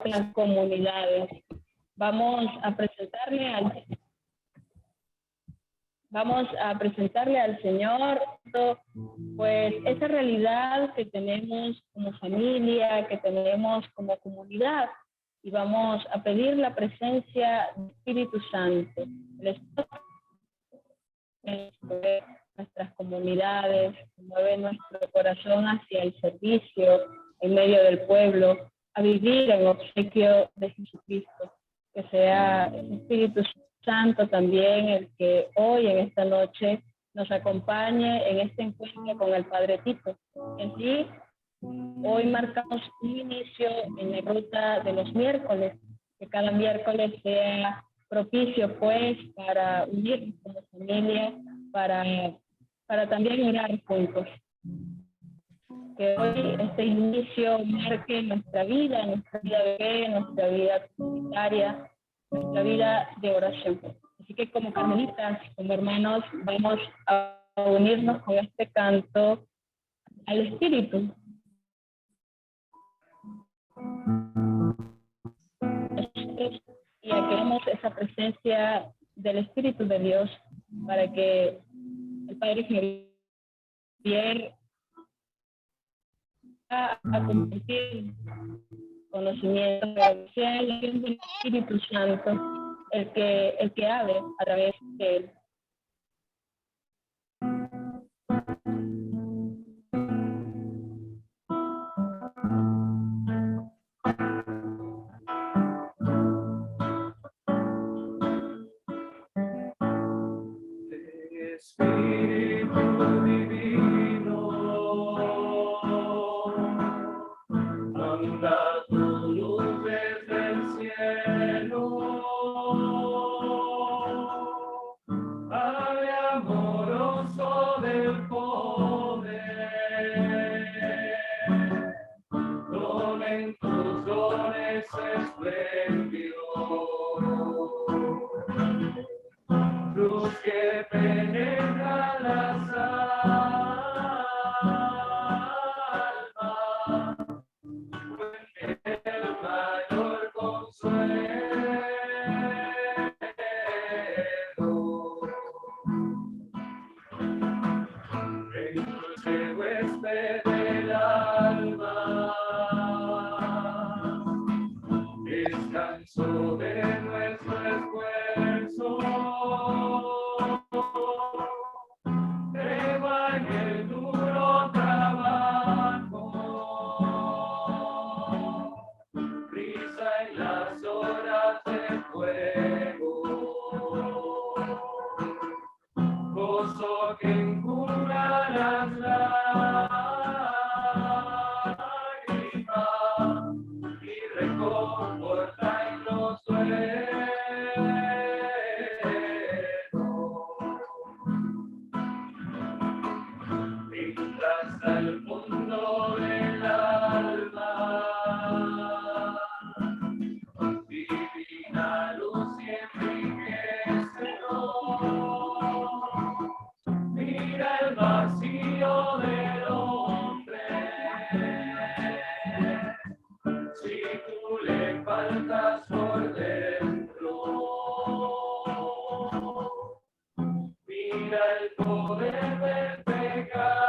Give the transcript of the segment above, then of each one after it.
las comunidades. Vamos a presentarle al Señor pues esa realidad que tenemos como familia, que tenemos como comunidad, y vamos a pedir la presencia del Espíritu Santo, el Espíritu de nuestras comunidades, mueve nuestro corazón hacia el servicio en medio del pueblo, a vivir en obsequio de Jesucristo. Que sea el Espíritu Santo también el que hoy, en esta noche, nos acompañe en este encuentro con el Padre Tito. Y así, hoy marcamos un inicio en la ruta de los miércoles, que cada miércoles sea propicio, pues, para unirnos como familia, para también orar juntos. Que hoy este inicio marque nuestra vida de fe, nuestra vida comunitaria, nuestra vida de oración. Así que como carmelitas, como hermanos, vamos a unirnos con este canto al Espíritu. Y aclaramos esa presencia del Espíritu de Dios para que el Padre Javier a compartir conocimiento, pero sea el Espíritu Santo el que hable a través de él. Espíritu divino, manda tu luz desde el cielo, ave amoroso del poder, donen tus dones espléndidos, luz que penetra las almas, el mayor consuelo. El dulce huésped del alma, descanso de nuestro esfuerzo, tregua en el duro trabajo, brisa en las horas de fuego, gozo que encubra las lágrimas y reconforta en los duelos. Entras al mundo del alma, divina luz y enriquecedor. Mira el vacío del hombre, si tú le faltas por dentro. Mira el poder del pecado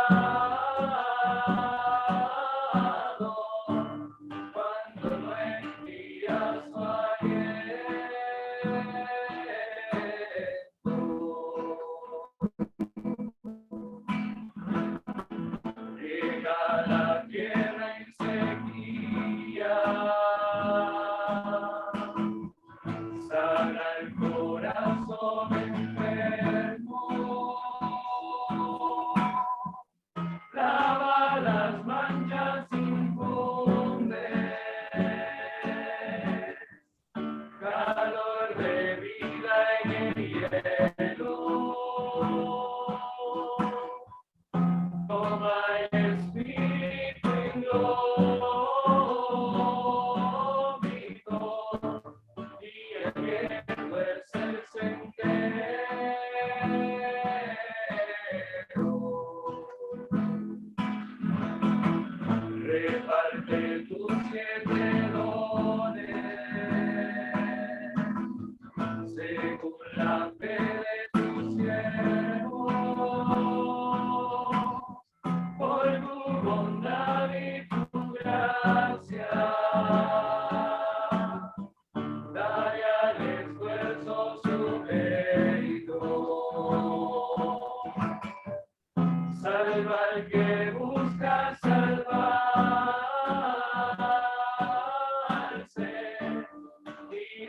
cuando no envías su aliento. Llega la tierra en sequía,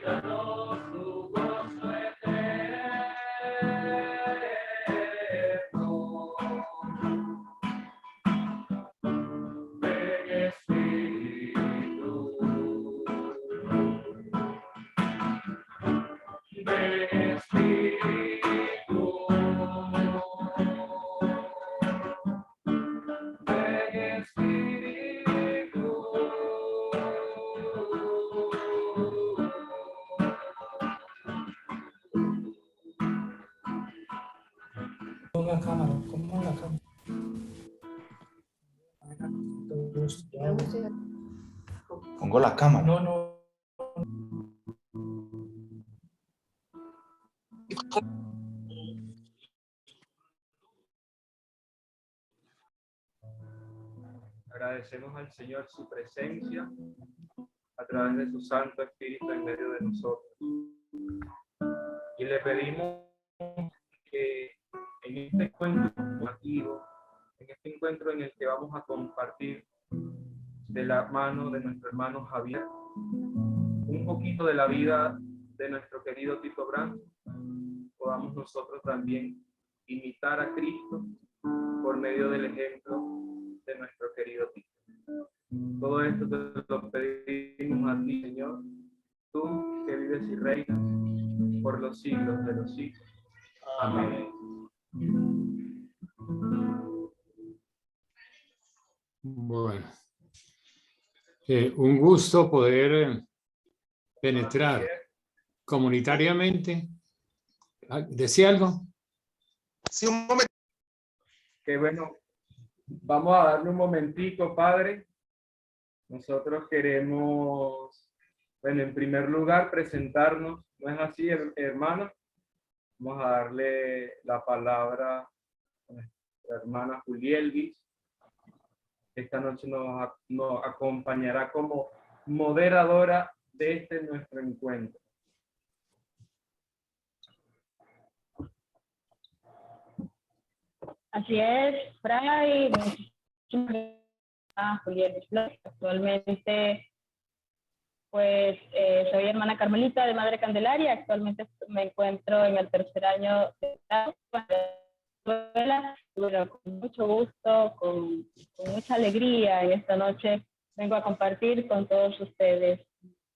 danos tu gozo eterno. Ven Espíritu, ven Espíritu, ven Espíritu. Ponga cámara, ponga la cámara. Pongo la cámara. No, no. Agradecemos al Señor su presencia a través de su Santo Espíritu en medio de nosotros. Y le pedimos que en este encuentro formativo, en este encuentro en el que vamos a compartir de la mano de nuestro hermano Javier, un poquito de la vida de nuestro querido Tito Brandt, podamos nosotros también imitar a Cristo por medio del ejemplo de nuestro querido Tito. Todo esto te lo pedimos a ti, Señor, tú que vives y reinas por los siglos de los siglos. Amén. Bueno, un gusto poder penetrar comunitariamente. ¿Decía algo? Sí, un momento. Que bueno, vamos a darle un momentico, Padre. Nosotros queremos, bueno, en primer lugar, presentarnos. ¿No es así, hermano? Vamos a darle la palabra a nuestra hermana Julielvis. Esta noche nos acompañará como moderadora de este nuestro encuentro. Así es, Fray. Muchísimas gracias, Julielvis Flores. Actualmente, pues, soy hermana carmelita de Madre Candelaria. Actualmente me encuentro en el tercer año de la escuela. Bueno, con mucho gusto, con mucha alegría en esta noche vengo a compartir con todos ustedes.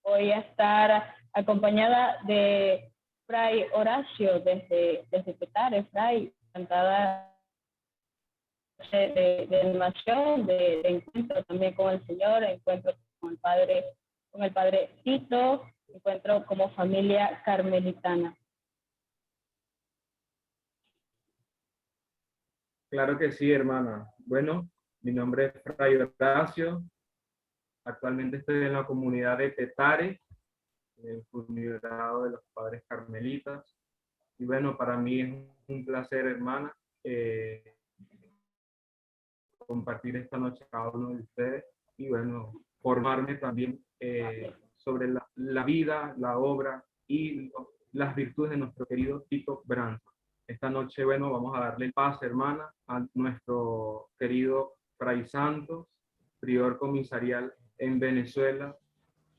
Voy a estar acompañada de Fray Horacio desde Petare. Fray, encantada de animación, de encuentro también con el Señor, encuentro con el padre Tito, encuentro como familia carmelitana. Claro que sí, hermana. Bueno, mi nombre es Fray Horacio. Actualmente estoy en la comunidad de Petare, en el Congregado de los Padres Carmelitas. Y bueno, para mí es un placer, hermana, compartir esta noche con cada uno de ustedes y bueno, formarme también sobre la vida, la obra y las virtudes de nuestro querido Tito Brandt. Esta noche, bueno, vamos a darle paz, hermana, a nuestro querido Fray Santos, prior comisarial en Venezuela,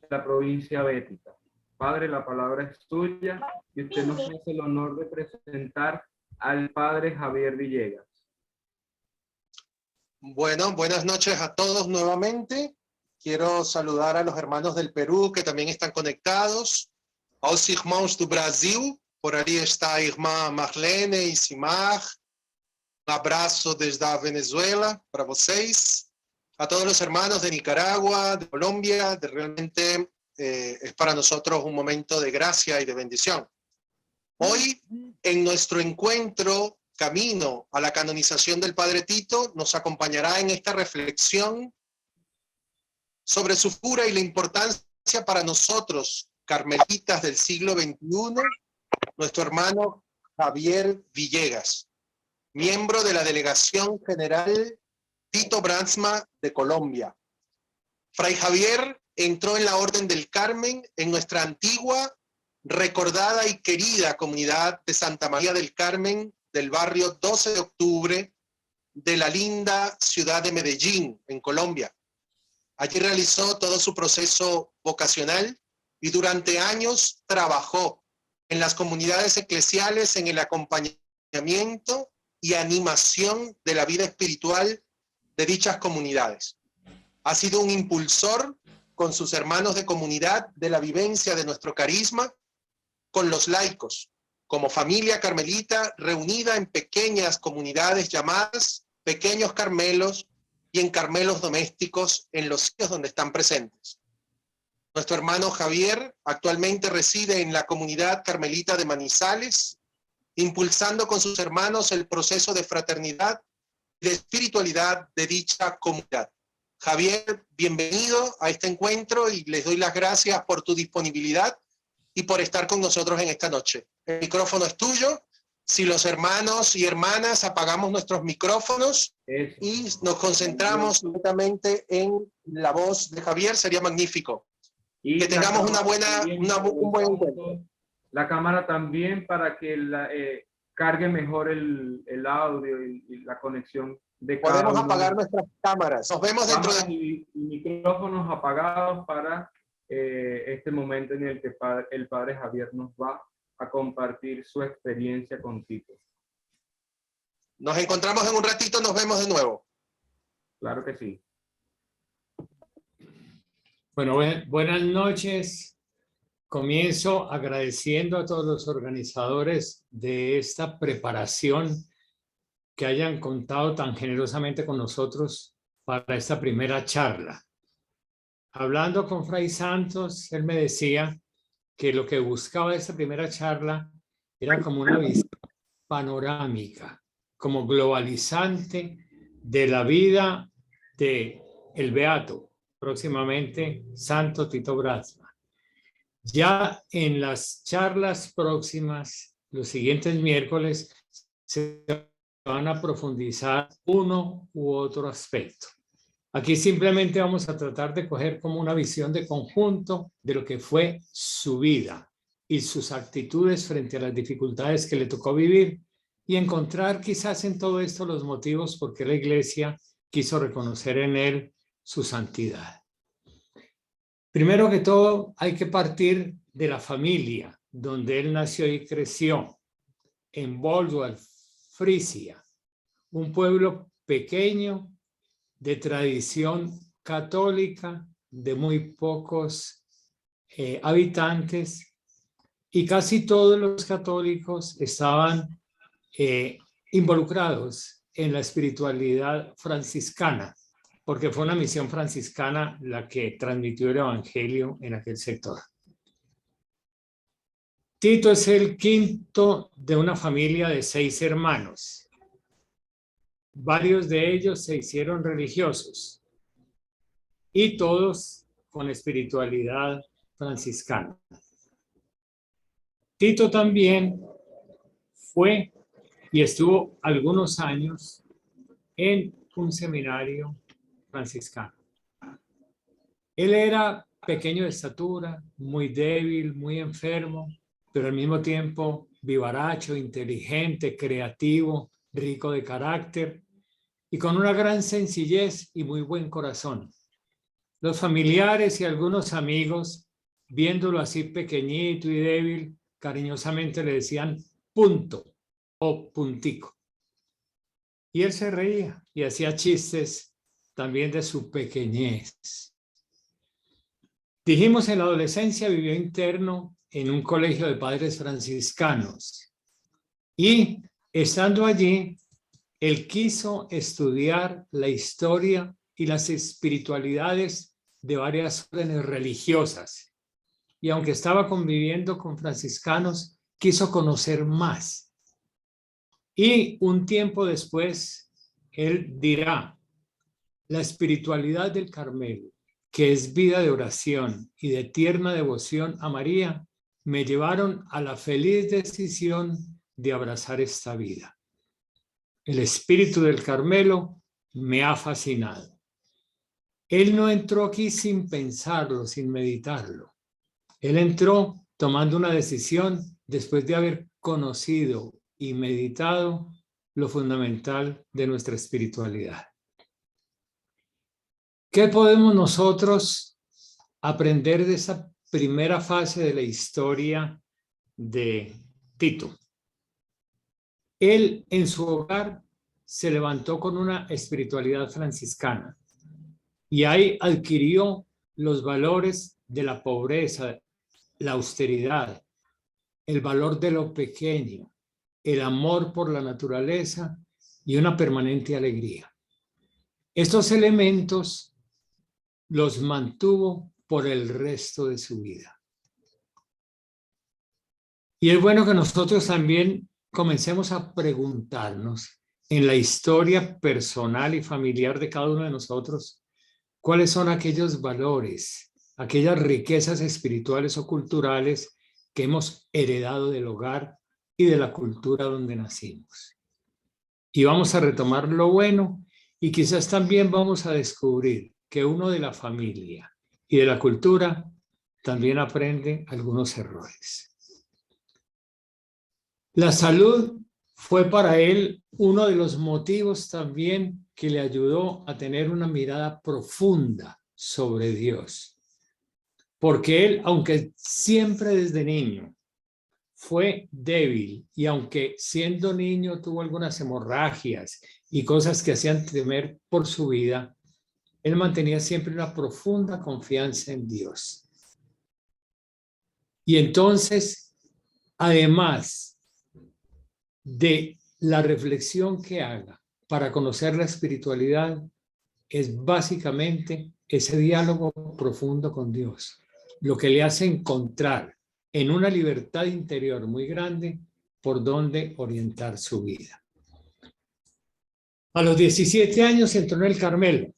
la provincia bética. Padre, la palabra es suya y usted nos hace el honor de presentar al padre Javier Villegas. Bueno, buenas noches a todos nuevamente. Quiero saludar a los hermanos del Perú que también están conectados. Aos irmãos do Brasil, por ali está a irmã Marlene e Simar. Un abrazo desde Venezuela para vocês. A todos los hermanos de Nicaragua, de Colombia, realmente es para nosotros un momento de gracia y de bendición. Hoy, en nuestro encuentro camino a la canonización del Padre Tito, nos acompañará en esta reflexión sobre su figura y la importancia para nosotros, carmelitas del siglo XXI, nuestro hermano Javier Villegas, miembro de la Delegación General Tito Brandsma de Colombia. Fray Javier entró en la Orden del Carmen en nuestra antigua, recordada y querida comunidad de Santa María del Carmen del barrio 12 de octubre de la linda ciudad de Medellín, en Colombia. Allí realizó todo su proceso vocacional y durante años trabajó en las comunidades eclesiales en el acompañamiento y animación de la vida espiritual de dichas comunidades. Ha sido un impulsor con sus hermanos de comunidad de la vivencia de nuestro carisma con los laicos, como familia carmelita reunida en pequeñas comunidades llamadas pequeños carmelos y en carmelos domésticos en los sitios donde están presentes. Nuestro hermano Javier actualmente reside en la comunidad carmelita de Manizales, impulsando con sus hermanos el proceso de fraternidad y de espiritualidad de dicha comunidad. Javier, bienvenido a este encuentro y les doy las gracias por tu disponibilidad y por estar con nosotros en esta noche. El micrófono es tuyo. Si los hermanos y hermanas apagamos nuestros micrófonos y nos concentramos completamente en la voz de Javier, sería magnífico. Y que tengamos un buen encuentro. La cámara también para que cargue mejor el audio y la conexión de cada Podemos uno. apagar nuestras cámaras. Nos vemos dentro de... Y micrófonos apagados para este momento en el que el Padre Javier nos va a compartir su experiencia contigo. Nos encontramos en un ratito, nos vemos de nuevo. Claro que sí. Bueno, buenas noches. Comienzo agradeciendo a todos los organizadores de esta preparación que hayan contado tan generosamente con nosotros para esta primera charla. Hablando con Fray Santos, él me decía que lo que buscaba de esta primera charla era como una visión panorámica, como globalizante de la vida de el beato, próximamente Santo Tito Brasma. Ya en las charlas próximas, los siguientes miércoles, se van a profundizar uno u otro aspecto. Aquí simplemente vamos a tratar de coger como una visión de conjunto de lo que fue su vida y sus actitudes frente a las dificultades que le tocó vivir y encontrar quizás en todo esto los motivos por qué la Iglesia quiso reconocer en él su santidad. Primero que todo, hay que partir de la familia donde él nació y creció, en Boldwell, Frisia, un pueblo pequeño de tradición católica, de muy pocos habitantes, y casi todos los católicos estaban involucrados en la espiritualidad franciscana, porque fue una misión franciscana la que transmitió el evangelio en aquel sector. Tito es el quinto de una familia de 6 hermanos. Varios de ellos se hicieron religiosos y todos con espiritualidad franciscana. Tito también fue y estuvo algunos años en un seminario franciscano. Él era pequeño de estatura, muy débil, muy enfermo, pero al mismo tiempo vivaracho, inteligente, creativo, rico de carácter y con una gran sencillez y muy buen corazón. Los familiares y algunos amigos, viéndolo así pequeñito y débil, cariñosamente le decían punto o puntico. Y él se reía y hacía chistes también de su pequeñez. Dijimos, en la adolescencia vivió interno en un colegio de padres franciscanos y estando allí, él quiso estudiar la historia y las espiritualidades de varias órdenes religiosas. Y aunque estaba conviviendo con franciscanos, quiso conocer más. Y un tiempo después, él dirá, la espiritualidad del Carmelo, que es vida de oración y de tierna devoción a María, me llevaron a la feliz decisión de abrazar esta vida. El espíritu del Carmelo me ha fascinado. Él no entró aquí sin pensarlo, sin meditarlo. Él entró tomando una decisión después de haber conocido y meditado lo fundamental de nuestra espiritualidad. ¿Qué podemos nosotros aprender de esa primera fase de la historia de Tito. Él en su hogar se levantó con una espiritualidad franciscana y ahí adquirió los valores de la pobreza, la austeridad, el valor de lo pequeño, el amor por la naturaleza y una permanente alegría. Estos elementos los mantuvo por el resto de su vida. Y es bueno que nosotros también comencemos a preguntarnos en la historia personal y familiar de cada uno de nosotros, cuáles son aquellos valores, aquellas riquezas espirituales o culturales que hemos heredado del hogar y de la cultura donde nacimos. Y vamos a retomar lo bueno y quizás también vamos a descubrir que uno de la familia y de la cultura también aprende algunos errores. La salud fue para él uno de los motivos también que le ayudó a tener una mirada profunda sobre Dios. Porque él, aunque siempre desde niño fue débil y aunque siendo niño tuvo algunas hemorragias y cosas que hacían temer por su vida, él mantenía siempre una profunda confianza en Dios. Y entonces, además de la reflexión que haga para conocer la espiritualidad, es básicamente ese diálogo profundo con Dios, lo que le hace encontrar en una libertad interior muy grande por dónde orientar su vida. A los 17 años entró en el Carmelo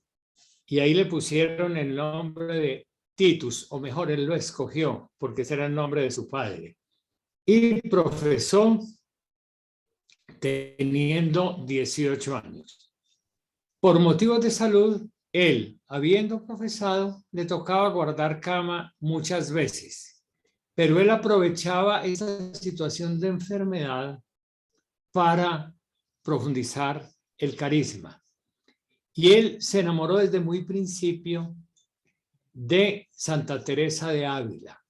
y ahí le pusieron el nombre de Titus, o mejor, él lo escogió porque ese era el nombre de su padre. Y profesó teniendo 18 años. Por motivos de salud, él, habiendo profesado, le tocaba guardar cama muchas veces, pero él aprovechaba esa situación de enfermedad para profundizar el carisma. Y él se enamoró desde muy principio de Santa Teresa de Ávila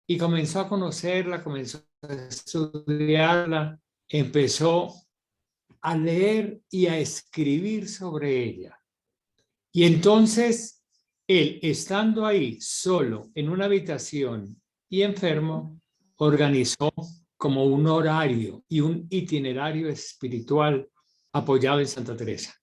y comenzó a conocerla, comenzó a estudiarla, empezó a leer y a escribir sobre ella. Y entonces él, estando ahí solo en una habitación y enfermo, organizó como un horario y un itinerario espiritual apoyado en Santa Teresa.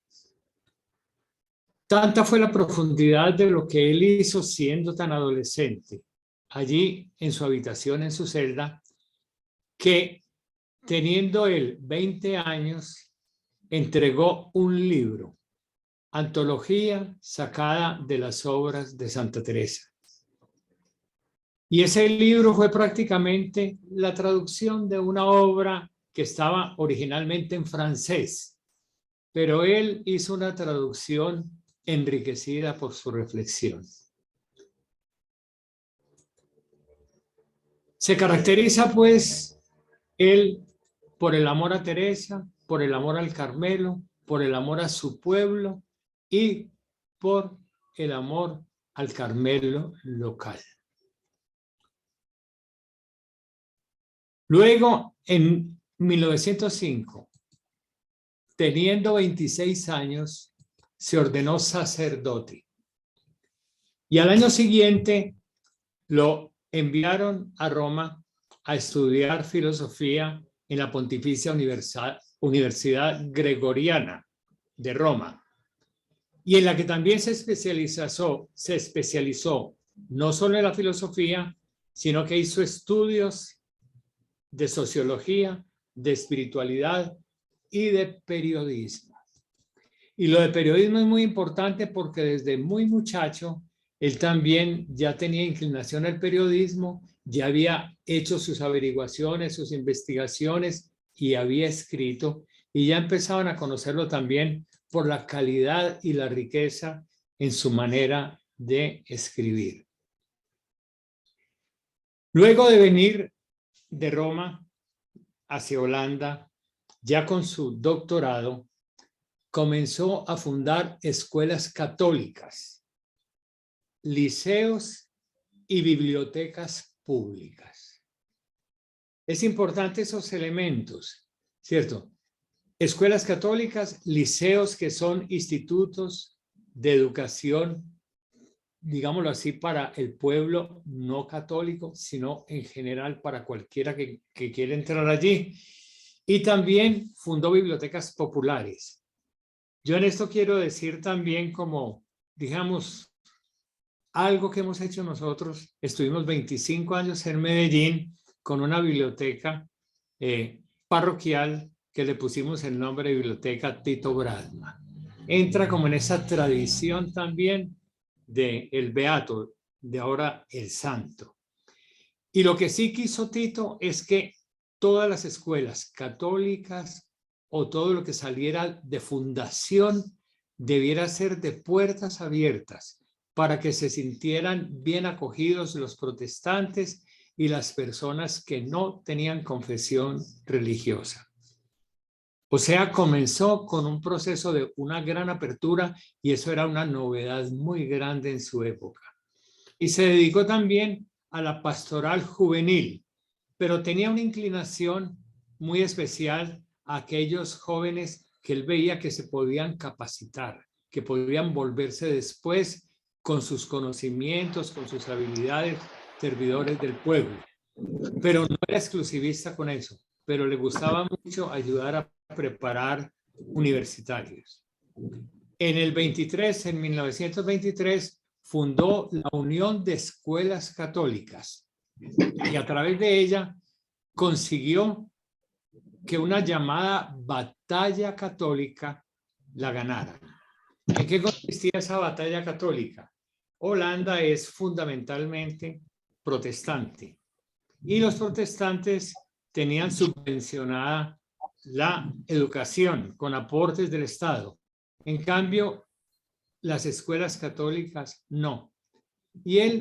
Tanta fue la profundidad de lo que él hizo siendo tan adolescente, allí en su habitación, en su celda, que teniendo él 20 años, entregó un libro, antología sacada de las obras de Santa Teresa. Y ese libro fue prácticamente la traducción de una obra que estaba originalmente en francés, pero él hizo una traducción enriquecida por su reflexión. Se caracteriza pues él por el amor a Teresa, por el amor al Carmelo, por el amor a su pueblo y por el amor al Carmelo local. Luego, en 1905, teniendo 26 años, se ordenó sacerdote. Y al año siguiente lo enviaron a Roma a estudiar filosofía en la Pontificia Universidad Gregoriana de Roma, y en la que también se especializó no solo en la filosofía, sino que hizo estudios de sociología, de espiritualidad y de periodismo. Y lo de periodismo es muy importante porque desde muy muchacho él también ya tenía inclinación al periodismo, ya había hecho sus averiguaciones, sus investigaciones y había escrito, y ya empezaban a conocerlo también por la calidad y la riqueza en su manera de escribir. Luego de venir de Roma hacia Holanda, ya con su doctorado, comenzó a fundar escuelas católicas, liceos y bibliotecas públicas. Es importante esos elementos, ¿cierto? Escuelas católicas, liceos que son institutos de educación, digámoslo así, para el pueblo no católico, sino en general para cualquiera que quiera entrar allí. Y también fundó bibliotecas populares. Yo en esto quiero decir también como, digamos, algo que hemos hecho nosotros. Estuvimos 25 años en Medellín con una biblioteca parroquial que le pusimos el nombre de Biblioteca Tito Bradma. Entra como en esa tradición también del Beato, de ahora el Santo. Y lo que sí quiso Tito es que todas las escuelas católicas o todo lo que saliera de fundación debiera ser de puertas abiertas para que se sintieran bien acogidos los protestantes y las personas que no tenían confesión religiosa. O sea, comenzó con un proceso de una gran apertura y eso era una novedad muy grande en su época. Y se dedicó también a la pastoral juvenil, pero tenía una inclinación muy especial a aquellos jóvenes que él veía que se podían capacitar, que podían volverse después con sus conocimientos, con sus habilidades, servidores del pueblo. Pero no era exclusivista con eso, pero le gustaba mucho ayudar a preparar universitarios. En el 1923, fundó la Unión de Escuelas Católicas y a través de ella consiguió que una llamada batalla católica la ganara. ¿En qué consistía esa batalla católica? Holanda es fundamentalmente protestante y los protestantes tenían subvencionada la educación con aportes del Estado. En cambio, las escuelas católicas no. Y él,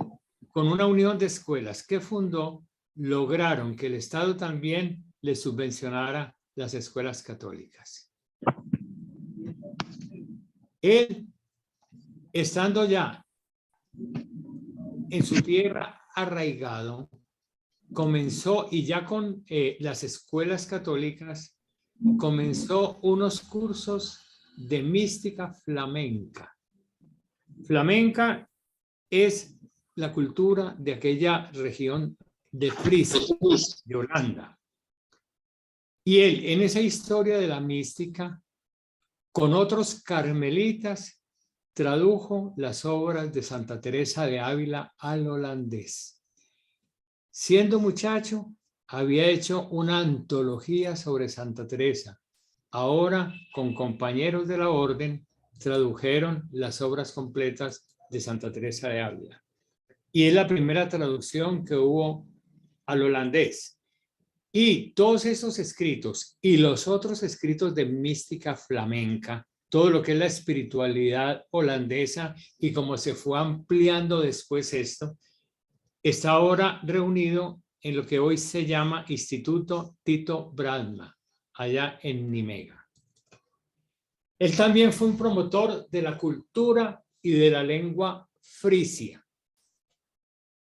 con una unión de escuelas que fundó, lograron que el Estado también le subvencionara las escuelas católicas. Él, estando ya en su tierra arraigado, comenzó, y ya con las escuelas católicas, comenzó unos cursos de mística flamenca. Flamenca es la cultura de aquella región de Frisia, de Holanda. Y él, en esa historia de la mística, con otros carmelitas, tradujo las obras de Santa Teresa de Ávila al holandés. Siendo muchacho, había hecho una antología sobre Santa Teresa. Ahora, con compañeros de la orden, tradujeron las obras completas de Santa Teresa de Ávila. Y es la primera traducción que hubo al holandés. Y todos esos escritos y los otros escritos de mística flamenca, todo lo que es la espiritualidad holandesa y cómo se fue ampliando después esto, está ahora reunido en lo que hoy se llama Instituto Tito Bradma, allá en Nimega. Él también fue un promotor de la cultura y de la lengua frisia.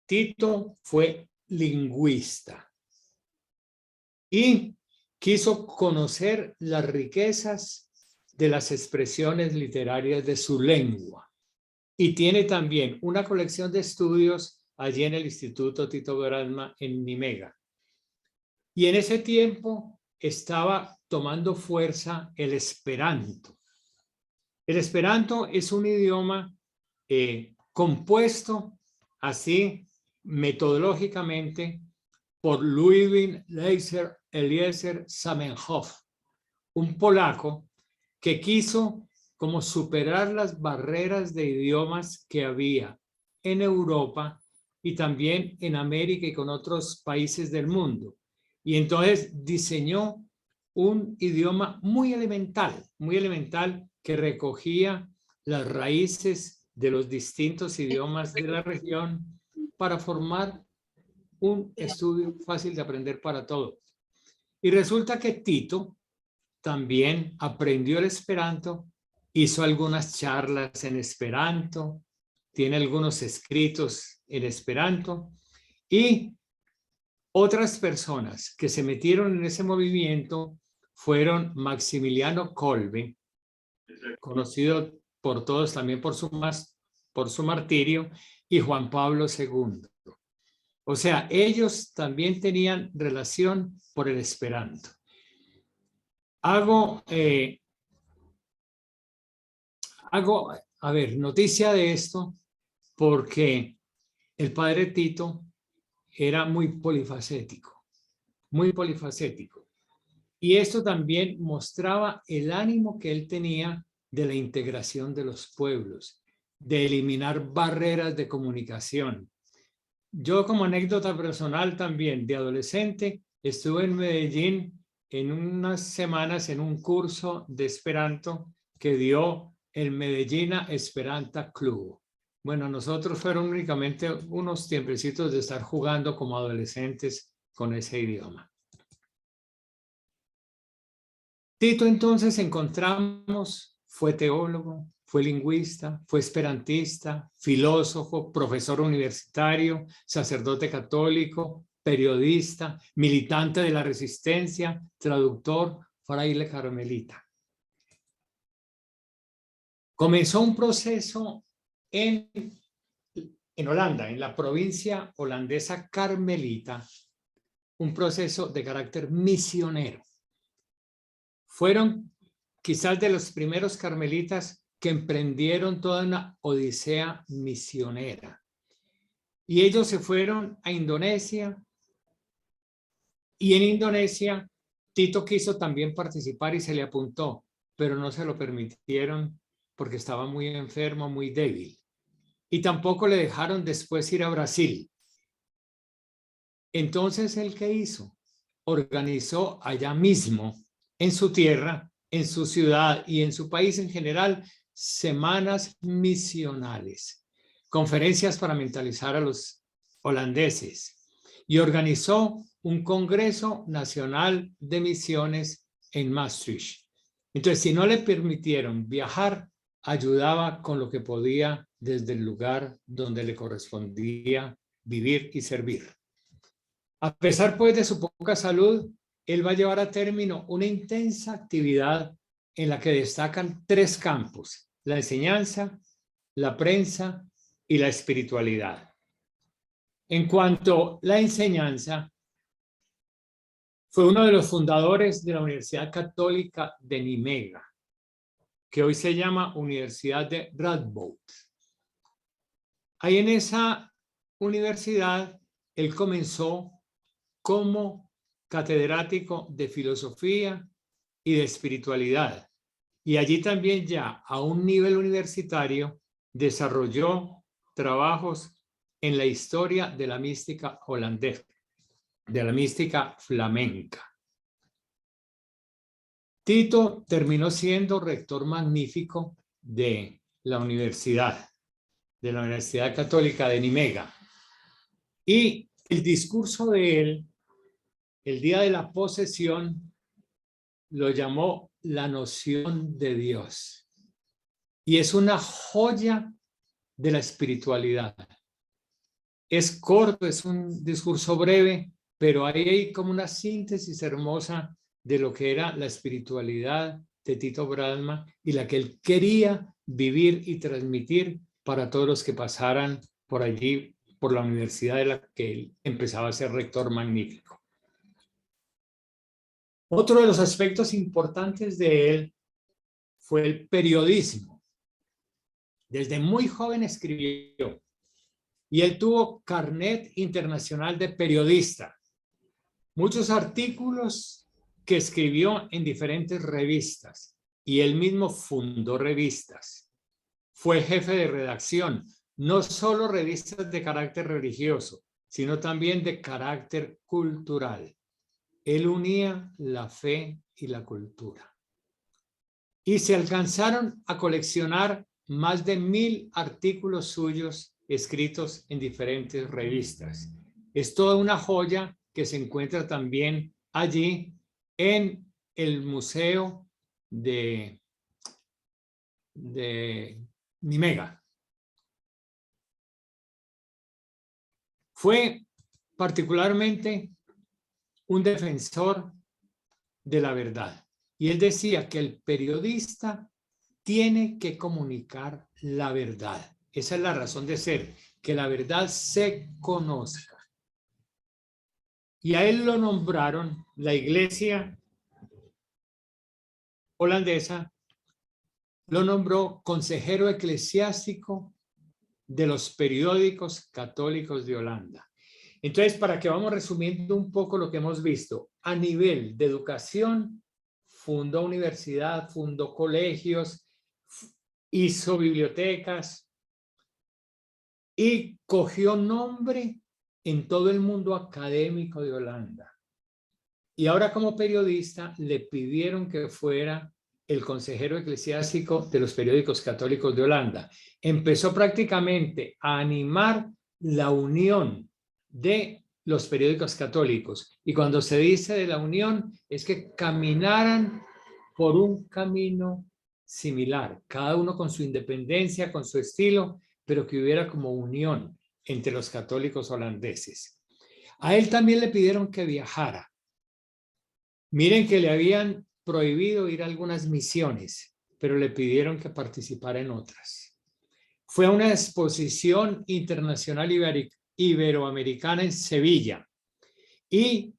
Tito fue lingüista y quiso conocer las riquezas de las expresiones literarias de su lengua. Y tiene también una colección de estudios allí en el Instituto Tito Bradma en Nimega. Y en ese tiempo estaba tomando fuerza el esperanto. El esperanto es un idioma compuesto así metodológicamente por Ludwig Eliezer Zamenhof, un polaco que quiso como superar las barreras de idiomas que había en Europa y también en América y con otros países del mundo. Y entonces diseñó un idioma muy elemental que recogía las raíces de los distintos idiomas de la región para formar un estudio fácil de aprender para todos. Y resulta que Tito también aprendió el esperanto, hizo algunas charlas en esperanto tiene algunos escritos en esperanto, y otras personas que se metieron en ese movimiento fueron Maximiliano Kolbe, conocido por todos también por su martirio, y Juan Pablo II. O sea, ellos también tenían relación por el esperanto. Hago, a ver, noticia de esto porque el padre Tito era muy polifacético, muy polifacético. Y esto también mostraba el ánimo que él tenía de la integración de los pueblos, de eliminar barreras de comunicación. Yo, como anécdota personal también, de adolescente, estuve en Medellín en unas semanas en un curso de esperanto que dio el Medellina Esperanta Club. Bueno, nosotros fueron únicamente unos tiempecitos de estar jugando como adolescentes con ese idioma. Tito, entonces, encontramos, fue teólogo, fue lingüista, fue esperantista, filósofo, profesor universitario, sacerdote católico, periodista, militante de la resistencia, traductor, fraile carmelita. Comenzó un proceso en Holanda, en la provincia holandesa carmelita, un proceso de carácter misionero. Fueron quizás de los primeros carmelitas que emprendieron toda una odisea misionera. Y ellos se fueron a Indonesia, y en Indonesia Tito quiso también participar y se le apuntó, pero no se lo permitieron porque estaba muy enfermo, muy débil. Y tampoco le dejaron después ir a Brasil. Entonces, ¿él qué hizo? Organizó allá mismo, en su tierra, en su ciudad y en su país en general, semanas misionales, conferencias para mentalizar a los holandeses, y organizó un Congreso Nacional de Misiones en Maastricht. Entonces, si no le permitieron viajar, ayudaba con lo que podía desde el lugar donde le correspondía vivir y servir. A pesar, pues, de su poca salud, él va a llevar a término una intensa actividad en la que destacan 3 campos: la enseñanza, la prensa y la espiritualidad. En cuanto a la enseñanza, fue uno de los fundadores de la Universidad Católica de Nimega, que hoy se llama Universidad de Radboud. Ahí en esa universidad, él comenzó como catedrático de filosofía y de espiritualidad. Y allí también ya a un nivel universitario desarrolló trabajos en la historia de la mística holandesa, de la mística flamenca. Tito terminó siendo rector magnífico de la Universidad Católica de Nimega. Y el discurso de él, el día de la posesión, lo llamó la noción de Dios. Y es una joya de la espiritualidad. Es corto, es un discurso breve, pero ahí hay como una síntesis hermosa de lo que era la espiritualidad de Tito Bradma y la que él quería vivir y transmitir para todos los que pasaran por allí, por la universidad de la que él empezaba a ser rector magnífico. Otro de los aspectos importantes de él fue el periodismo. Desde muy joven escribió y él tuvo carnet internacional de periodista. Muchos artículos que escribió en diferentes revistas y él mismo fundó revistas. Fue jefe de redacción, no solo revistas de carácter religioso, sino también de carácter cultural. Él unía la fe y la cultura. Y se alcanzaron a coleccionar más de 1000 artículos suyos escritos en diferentes revistas. Es toda una joya que se encuentra también allí en el Museo de Nimega. Fue particularmente un defensor de la verdad. Y él decía que el periodista tiene que comunicar la verdad. Esa es la razón de ser, que la verdad se conozca. Y a él lo nombraron, la iglesia holandesa lo nombró consejero eclesiástico de los periódicos católicos de Holanda. Entonces, para que vamos resumiendo un poco lo que hemos visto, a nivel de educación, fundó universidad, fundó colegios, hizo bibliotecas y cogió nombre en todo el mundo académico de Holanda. Y ahora como periodista le pidieron que fuera el consejero eclesiástico de los periódicos católicos de Holanda. Empezó prácticamente a animar la unión de los periódicos católicos. Y cuando se dice de la unión, es que caminaran por un camino similar, cada uno con su independencia, con su estilo, pero que hubiera como unión entre los católicos holandeses. A él también le pidieron que viajara. Miren que le habían prohibido ir a algunas misiones, pero le pidieron que participara en otras. Fue a una exposición internacional iberoamericana en Sevilla y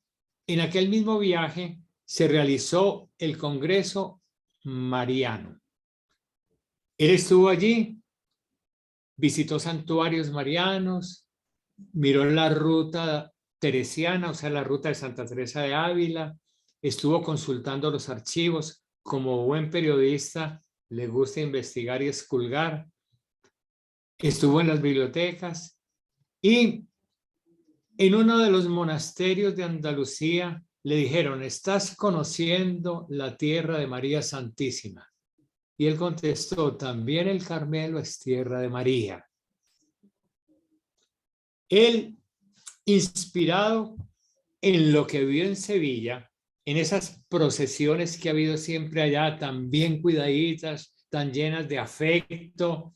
en aquel mismo viaje se realizó el Congreso Mariano. Él estuvo allí, visitó santuarios marianos, miró la ruta teresiana, o sea, la ruta de Santa Teresa de Ávila, estuvo consultando los archivos. Como buen periodista, le gusta investigar y expurgar. Estuvo en las bibliotecas y en uno de los monasterios de Andalucía le dijeron: ¿estás conociendo la tierra de María Santísima? Y él contestó: también el Carmelo es tierra de María. Él, inspirado en lo que vio en Sevilla, en esas procesiones que ha habido siempre allá, tan bien cuidaditas, tan llenas de afecto,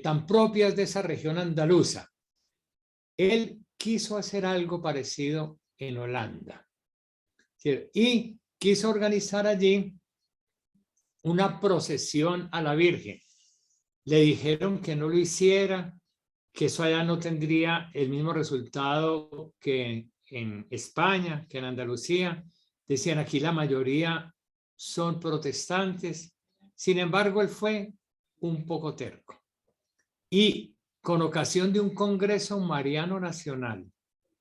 tan propias de esa región andaluza, él quiso hacer algo parecido en Holanda. Y quiso organizar allí una procesión a la Virgen. Le dijeron que no lo hiciera, que eso allá no tendría el mismo resultado que en España, que en Andalucía. Decían: aquí la mayoría son protestantes. Sin embargo, él fue un poco terco. Y con ocasión de un Congreso Mariano Nacional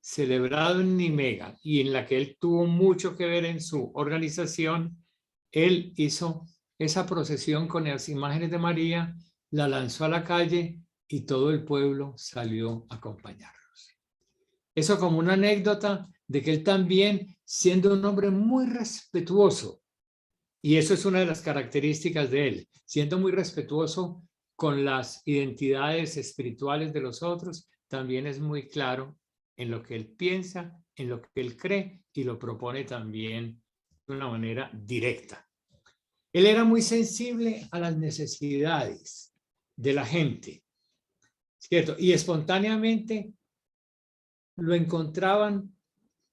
celebrado en Nimega y en la que él tuvo mucho que ver en su organización, él hizo esa procesión con las imágenes de María, la lanzó a la calle y todo el pueblo salió a acompañarlos. Eso como una anécdota de que él también, siendo un hombre muy respetuoso, y eso es una de las características de él, siendo muy respetuoso con las identidades espirituales de los otros, también es muy claro en lo que él piensa, en lo que él cree y lo propone también de una manera directa. Él era muy sensible a las necesidades de la gente, ¿cierto? Y espontáneamente lo encontraban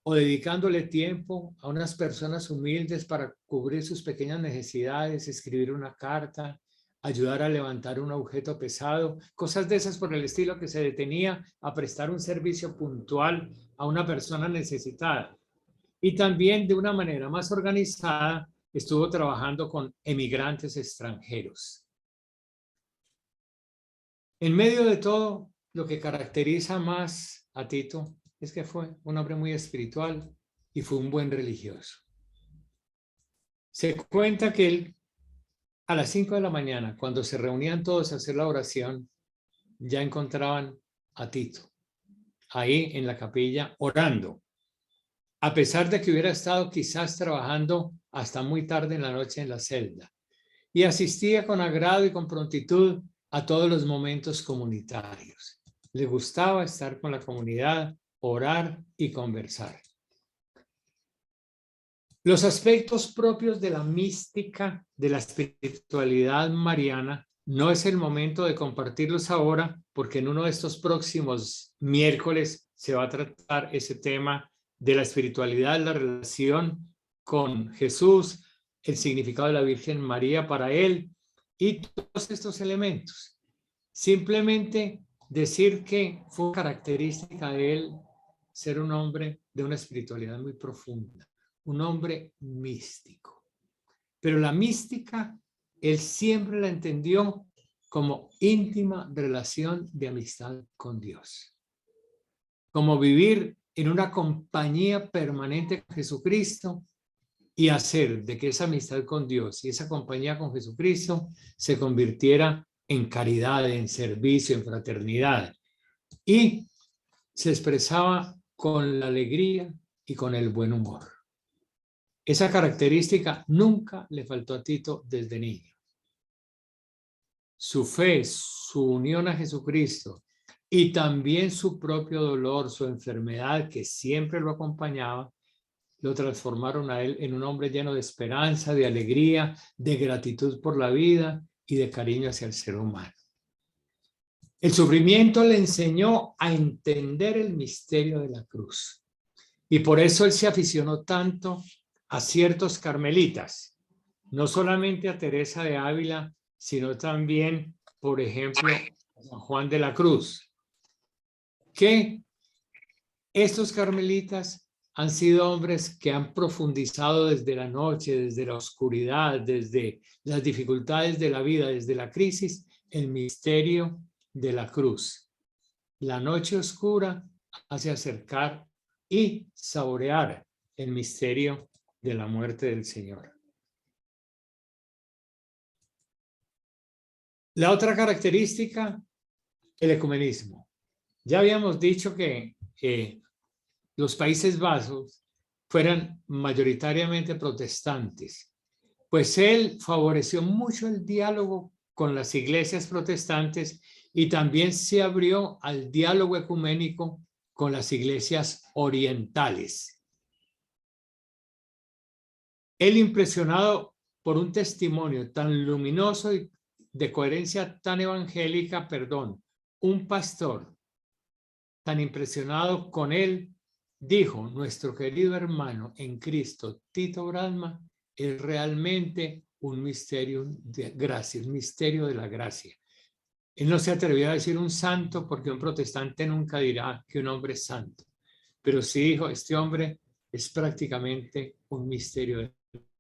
o dedicándole tiempo a unas personas humildes para cubrir sus pequeñas necesidades, escribir una carta, ayudar a levantar un objeto pesado, cosas de esas por el estilo, que se detenía a prestar un servicio puntual a una persona necesitada. Y también de una manera más organizada estuvo trabajando con emigrantes extranjeros. En medio de todo, lo que caracteriza más a Tito es que fue un hombre muy espiritual y fue un buen religioso. Se cuenta que él, a las 5 de la mañana, cuando se reunían todos a hacer la oración, ya encontraban a Tito ahí en la capilla orando, a pesar de que hubiera estado quizás trabajando hasta muy tarde en la noche en la celda, y asistía con agrado y con prontitud a todos los momentos comunitarios. Le gustaba estar con la comunidad, orar y conversar. Los aspectos propios de la mística, de la espiritualidad mariana, no es el momento de compartirlos ahora, porque en uno de estos próximos miércoles se va a tratar ese tema de la espiritualidad, la relación con Jesús, el significado de la Virgen María para él y todos estos elementos. Simplemente decir que fue característica de él ser un hombre de una espiritualidad muy profunda, un hombre místico. Pero la mística, él siempre la entendió como íntima relación de amistad con Dios. Como vivir en una compañía permanente con Jesucristo y hacer de que esa amistad con Dios y esa compañía con Jesucristo se convirtiera en caridad, en servicio, en fraternidad. Y se expresaba con la alegría y con el buen humor. Esa característica nunca le faltó a Tito desde niño. Su fe, su unión a Jesucristo y también su propio dolor, su enfermedad que siempre lo acompañaba, lo transformaron a él en un hombre lleno de esperanza, de alegría, de gratitud por la vida y de cariño hacia el ser humano. El sufrimiento le enseñó a entender el misterio de la cruz y por eso él se aficionó tanto a ciertos carmelitas, no solamente a Teresa de Ávila, sino también, por ejemplo, a San Juan de la Cruz, que estos carmelitas han sido hombres que han profundizado desde la noche, desde la oscuridad, desde las dificultades de la vida, desde la crisis, el misterio de la cruz. La noche oscura hace acercar y saborear el misterio de la muerte del Señor. La otra característica, el ecumenismo. Ya habíamos dicho que los Países Bajos fueran mayoritariamente protestantes, pues él favoreció mucho el diálogo con las iglesias protestantes y también se abrió al diálogo ecuménico con las iglesias orientales. Él, impresionado por un testimonio tan luminoso y de coherencia tan evangélica, un pastor tan impresionado con él, dijo: nuestro querido hermano en Cristo, Tito Brandtmann, es realmente un misterio de gracia, un misterio de la gracia. Él no se atrevió a decir un santo porque un protestante nunca dirá que un hombre es santo, pero sí dijo: este hombre es prácticamente un misterio de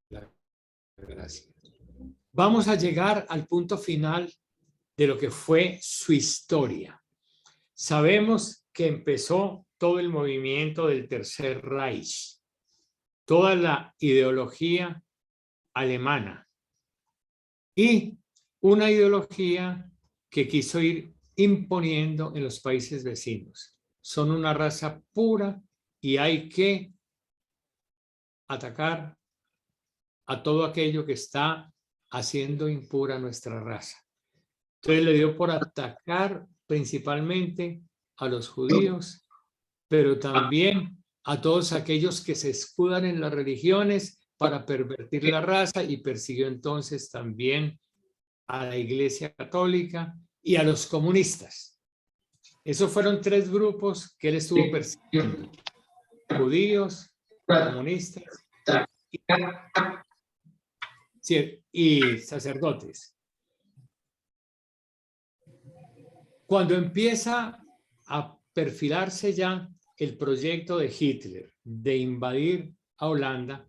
la gracia. Vamos a llegar al punto final de lo que fue su historia. Sabemos que empezó todo el movimiento del Tercer Reich, toda la ideología alemana y una ideología que quiso ir imponiendo en los países vecinos. Son una raza pura y hay que atacar a todo aquello que está haciendo impura nuestra raza. Entonces le dio por atacar principalmente a los judíos, pero también a todos aquellos que se escudan en las religiones para pervertir la raza, y persiguió entonces también a la Iglesia Católica y a los comunistas. Esos fueron tres grupos que él estuvo persiguiendo: judíos, comunistas y sacerdotes. Cuando empieza a perfilarse ya el proyecto de Hitler de invadir a Holanda,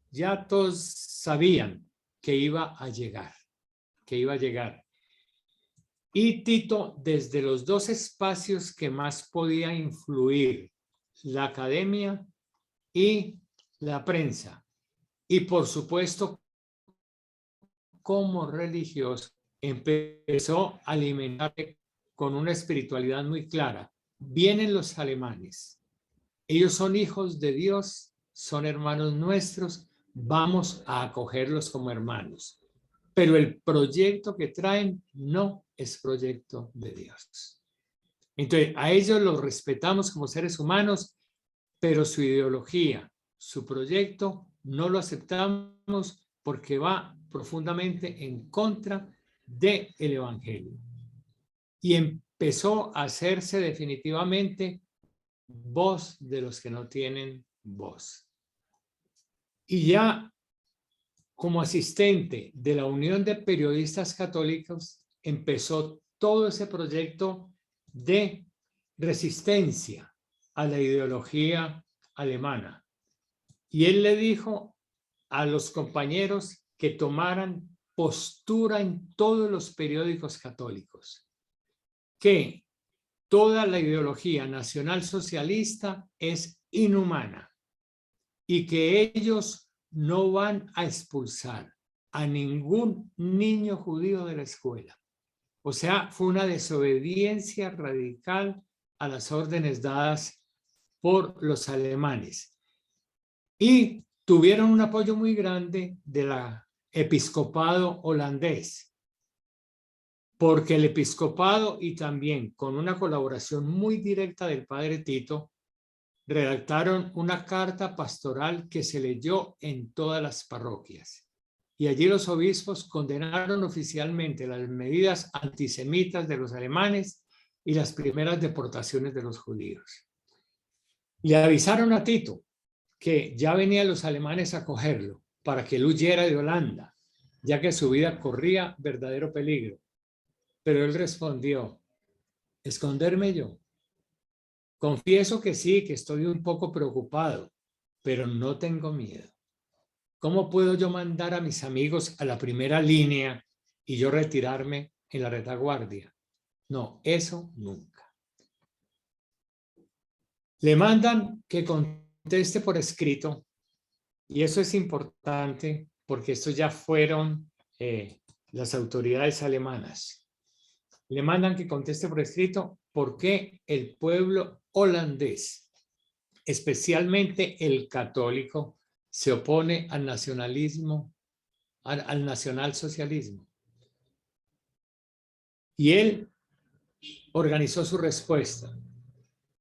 ya todos sabían que iba a llegar, Y Tito, desde los dos espacios que más podía influir, la academia y la prensa, y por supuesto como religioso, empezó a alimentarse con una espiritualidad muy clara. Vienen los alemanes, ellos son hijos de Dios, son hermanos nuestros, vamos a acogerlos como hermanos. Pero el proyecto que traen no es proyecto de Dios. Entonces, a ellos los respetamos como seres humanos, pero su ideología, su proyecto, no lo aceptamos porque va profundamente en contra del Evangelio. Y empezó a hacerse definitivamente voz de los que no tienen voz. Y ya como asistente de la Unión de Periodistas Católicos, empezó todo ese proyecto de resistencia a la ideología alemana. Y él le dijo a los compañeros que tomaran postura en todos los periódicos católicos, que toda la ideología nacionalsocialista es inhumana y que ellos no van a expulsar a ningún niño judío de la escuela. O sea, fue una desobediencia radical a las órdenes dadas por los alemanes. Y tuvieron un apoyo muy grande del episcopado holandés, porque el episcopado, y también con una colaboración muy directa del padre Tito, redactaron una carta pastoral que se leyó en todas las parroquias. Y allí los obispos condenaron oficialmente las medidas antisemitas de los alemanes y las primeras deportaciones de los judíos. Le avisaron a Tito que ya venían los alemanes a cogerlo para que él huyera de Holanda, ya que su vida corría verdadero peligro. Pero él respondió: ¿esconderme yo? Confieso que sí, que estoy un poco preocupado, pero no tengo miedo. ¿Cómo puedo yo mandar a mis amigos a la primera línea y yo retirarme en la retaguardia? No, eso nunca. Le mandan que conteste por escrito, y eso es importante porque estos ya fueron las autoridades alemanas. Le mandan que conteste por escrito por qué el pueblo holandés, especialmente el católico, se opone al nacionalismo, al nacionalsocialismo. Y él organizó su respuesta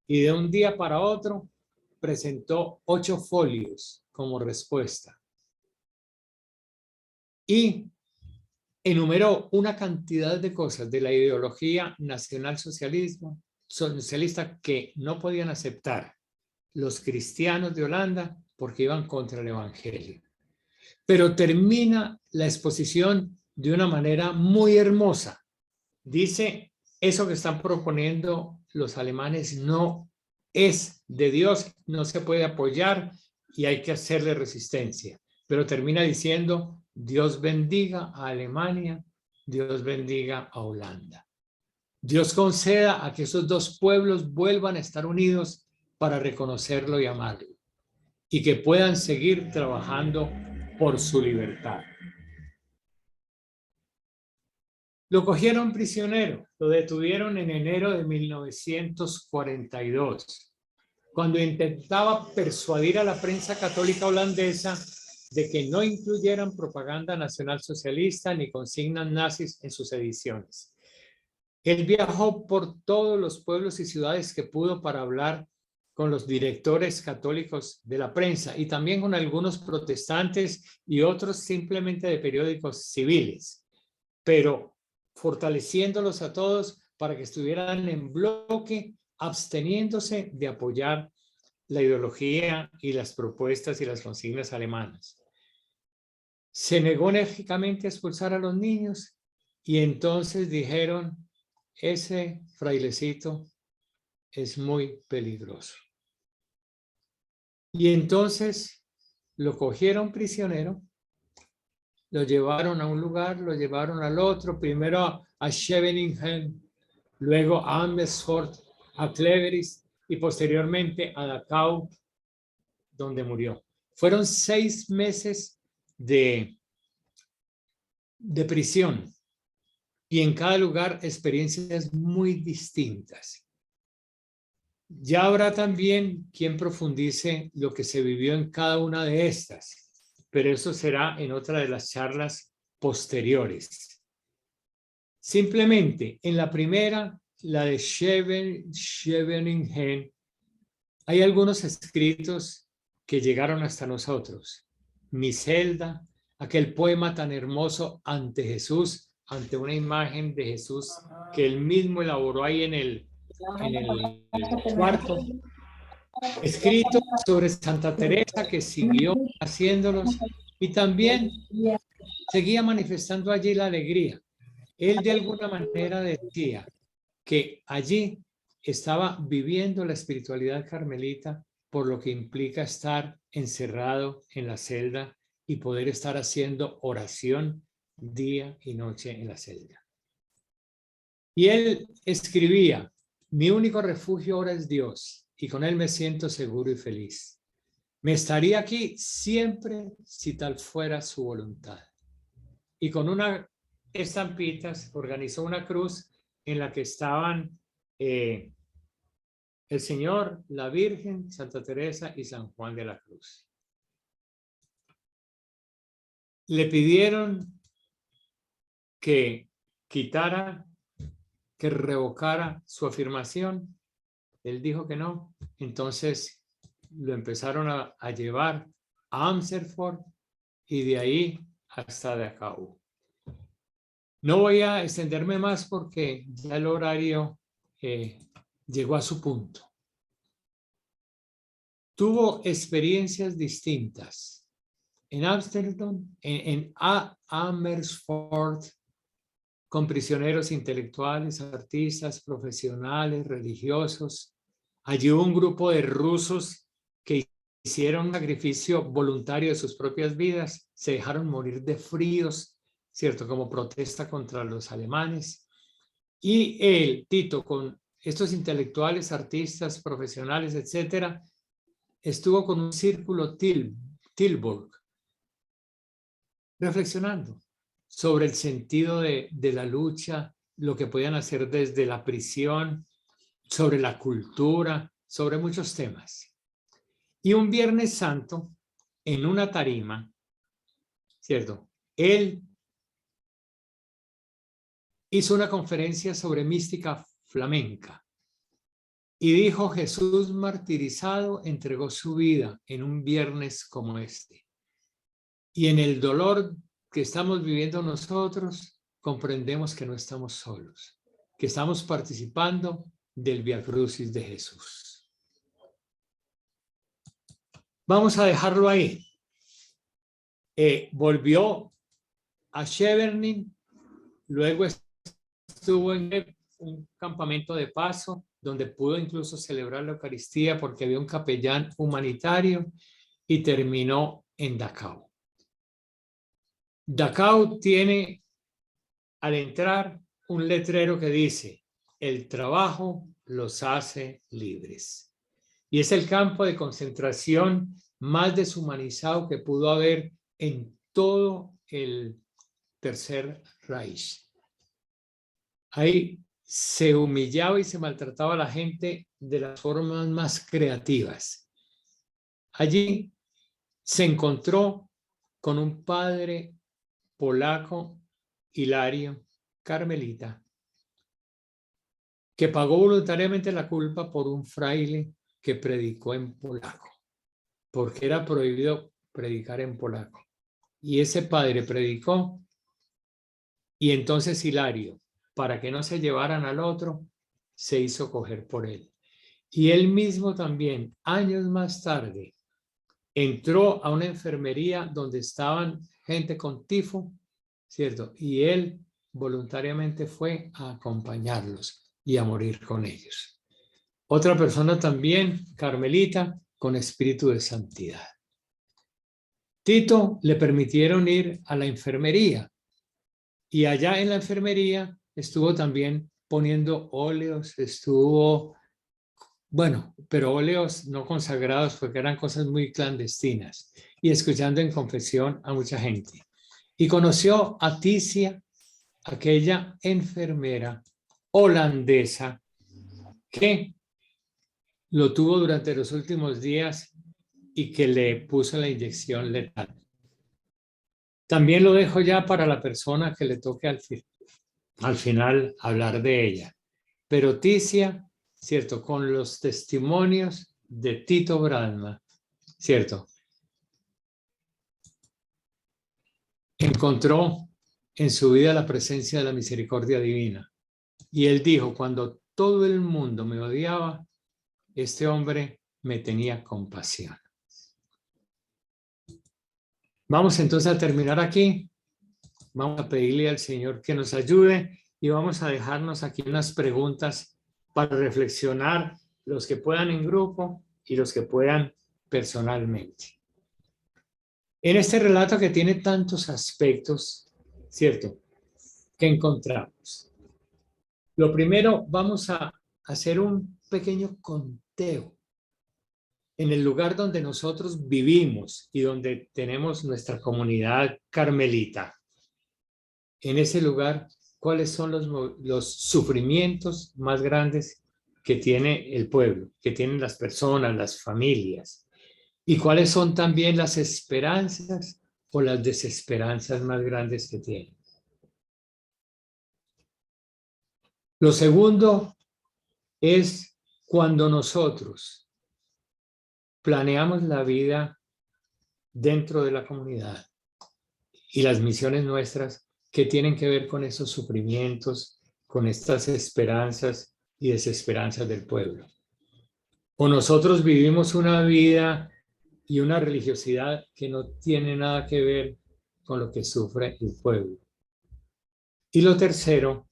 y de un día para otro presentó 8 folios como respuesta. Y enumeró una cantidad de cosas de la ideología socialista que no podían aceptar los cristianos de Holanda porque iban contra el evangelio. Pero termina la exposición de una manera muy hermosa. Dice: eso que están proponiendo los alemanes no es de Dios, no se puede apoyar y hay que hacerle resistencia. Pero termina diciendo: Dios bendiga a Alemania, Dios bendiga a Holanda. Dios conceda a que esos dos pueblos vuelvan a estar unidos para reconocerlo y amarlo, y que puedan seguir trabajando por su libertad. Lo cogieron prisionero, lo detuvieron en enero de 1942, cuando intentaba persuadir a la prensa católica holandesa de que no incluyeran propaganda nacionalsocialista ni consignas nazis en sus ediciones. Él viajó por todos los pueblos y ciudades que pudo para hablar con los directores católicos de la prensa y también con algunos protestantes y otros simplemente de periódicos civiles, pero fortaleciéndolos a todos para que estuvieran en bloque, absteniéndose de apoyar la ideología y las propuestas y las consignas alemanas. Se negó enérgicamente a expulsar a los niños y entonces dijeron: ese frailecito es muy peligroso. Y entonces lo cogieron prisionero, lo llevaron a un lugar, lo llevaron al otro, primero a Scheveningen, luego a Amersfoort, a Cleveris y posteriormente a Dachau, donde murió. Fueron 6 meses de prisión y en cada lugar experiencias muy distintas. Ya habrá también quien profundice lo que se vivió en cada una de estas, pero eso será en otra de las charlas posteriores. Simplemente en la primera, la de Scheveningen, hay algunos escritos que llegaron hasta nosotros. Miselda, aquel poema tan hermoso ante Jesús, ante una imagen de Jesús que él mismo elaboró ahí en el cuarto. escritos sobre Santa Teresa, que siguió haciéndolos y también seguía manifestando allí la alegría. Él de alguna manera decía que allí estaba viviendo la espiritualidad carmelita, por lo que implica estar encerrado en la celda y poder estar haciendo oración día y noche en la celda. Y él escribía: mi único refugio ahora es Dios, y con él me siento seguro y feliz. Me estaría aquí siempre si tal fuera su voluntad. Y con una estampitas organizó una cruz en la que estaban el Señor, la Virgen, Santa Teresa y San Juan de la Cruz. Le pidieron que quitara, que revocara su afirmación. Él dijo que no. Entonces lo empezaron a llevar a Amersfoort y de ahí hasta Dachau. No voy a extenderme más porque ya el horario llegó a su punto. Tuvo experiencias distintas. En Ámsterdam, en Amersfoort, con prisioneros intelectuales, artistas, profesionales, religiosos. Allí hubo un grupo de rusos que hicieron un sacrificio voluntario de sus propias vidas, se dejaron morir de fríos, ¿cierto? Como protesta contra los alemanes. Y él, Tito, con estos intelectuales, artistas, profesionales, etcétera, estuvo con un círculo Tilburg, reflexionando sobre el sentido de la lucha, lo que podían hacer desde la prisión, sobre la cultura, sobre muchos temas. Y un Viernes Santo, en una tarima, ¿cierto? Él hizo una conferencia sobre mística flamenca y dijo: Jesús martirizado entregó su vida en un viernes como este. Y en el dolor que estamos viviendo nosotros, comprendemos que no estamos solos, que estamos participando del Via Crucis de Jesús. Vamos a dejarlo ahí. Volvió a Scheveningen, luego estuvo en un campamento de paso, donde pudo incluso celebrar la Eucaristía porque había un capellán humanitario, y terminó en Dachau. Dachau tiene al entrar un letrero que dice: el trabajo los hace libres. Y es el campo de concentración más deshumanizado que pudo haber en todo el Tercer Reich. Ahí se humillaba y se maltrataba a la gente de las formas más creativas. Allí se encontró con un padre polaco, Hilario, carmelita, que pagó voluntariamente la culpa por un fraile que predicó en polaco, porque era prohibido predicar en polaco. Y ese padre predicó, y entonces Hilario, para que no se llevaran al otro, se hizo coger por él. Y él mismo también, años más tarde, entró a una enfermería donde estaban gente con tifo, ¿cierto? Y él voluntariamente fue a acompañarlos y a morir con ellos. Otra persona también, carmelita, con espíritu de santidad. Tito le permitieron ir a la enfermería, y allá en la enfermería estuvo también poniendo óleos, pero óleos no consagrados porque eran cosas muy clandestinas, y escuchando en confesión a mucha gente. Y conoció a Ticia, aquella enfermera holandesa que lo tuvo durante los últimos días y que le puso la inyección letal. También lo dejo ya para la persona que le toque al final hablar de ella. Pero Ticia, ¿cierto? Con los testimonios de Tito Bradma, ¿cierto? Encontró en su vida la presencia de la misericordia divina. Y él dijo: cuando todo el mundo me odiaba, este hombre me tenía compasión. Vamos entonces a terminar aquí. Vamos a pedirle al Señor que nos ayude y vamos a dejarnos aquí unas preguntas para reflexionar, los que puedan en grupo y los que puedan personalmente. En este relato que tiene tantos aspectos, ¿cierto?, que encontramos. Lo primero, vamos a hacer un pequeño conteo en el lugar donde nosotros vivimos y donde tenemos nuestra comunidad carmelita. En ese lugar, ¿cuáles son los sufrimientos más grandes que tiene el pueblo, que tienen las personas, las familias? ¿Y cuáles son también las esperanzas o las desesperanzas más grandes que tienen? Lo segundo es cuando nosotros planeamos la vida dentro de la comunidad y las misiones nuestras que tienen que ver con esos sufrimientos, con estas esperanzas y desesperanzas del pueblo. O nosotros vivimos una vida y una religiosidad que no tiene nada que ver con lo que sufre el pueblo. Y lo tercero,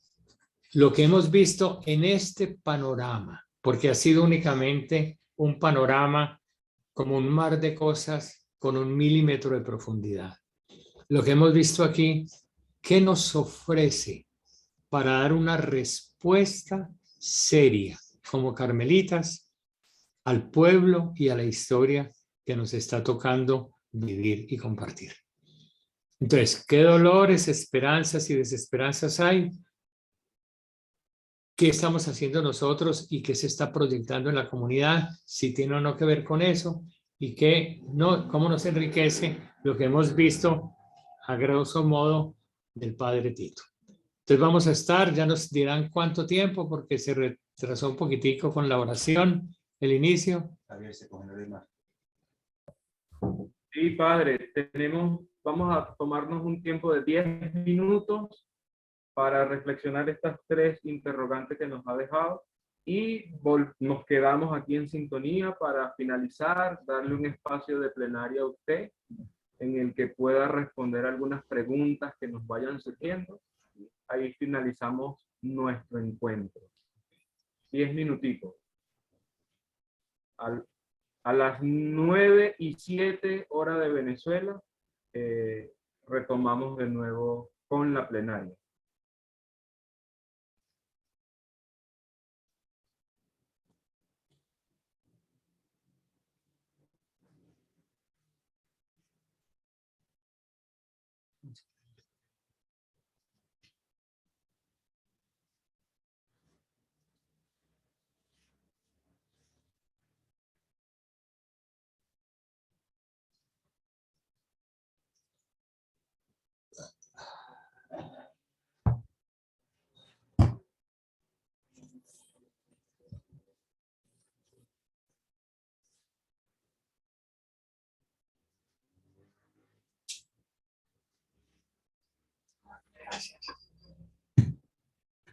lo que hemos visto en este panorama, porque ha sido únicamente un panorama como un mar de cosas con 1 milímetro de profundidad. Lo que hemos visto aquí, ¿qué nos ofrece para dar una respuesta seria como carmelitas al pueblo y a la historia que nos está tocando vivir y compartir? Entonces, ¿qué dolores, esperanzas y desesperanzas hay? ¿Qué estamos haciendo nosotros y qué se está proyectando en la comunidad? Si tiene o no que ver con eso y cómo nos enriquece lo que hemos visto a grosso modo del Padre Tito. Entonces vamos a estar, ya nos dirán cuánto tiempo porque se retrasó un poquitico con la oración, el inicio. Sí, padre, vamos a tomarnos un tiempo de 10 minutos para reflexionar estas 3 interrogantes que nos ha dejado y nos quedamos aquí en sintonía para finalizar, darle un espacio de plenaria a usted en el que pueda responder algunas preguntas que nos vayan surgiendo. Ahí finalizamos nuestro encuentro. 10 minutitos. A las 9:07 hora de Venezuela, retomamos de nuevo con la plenaria.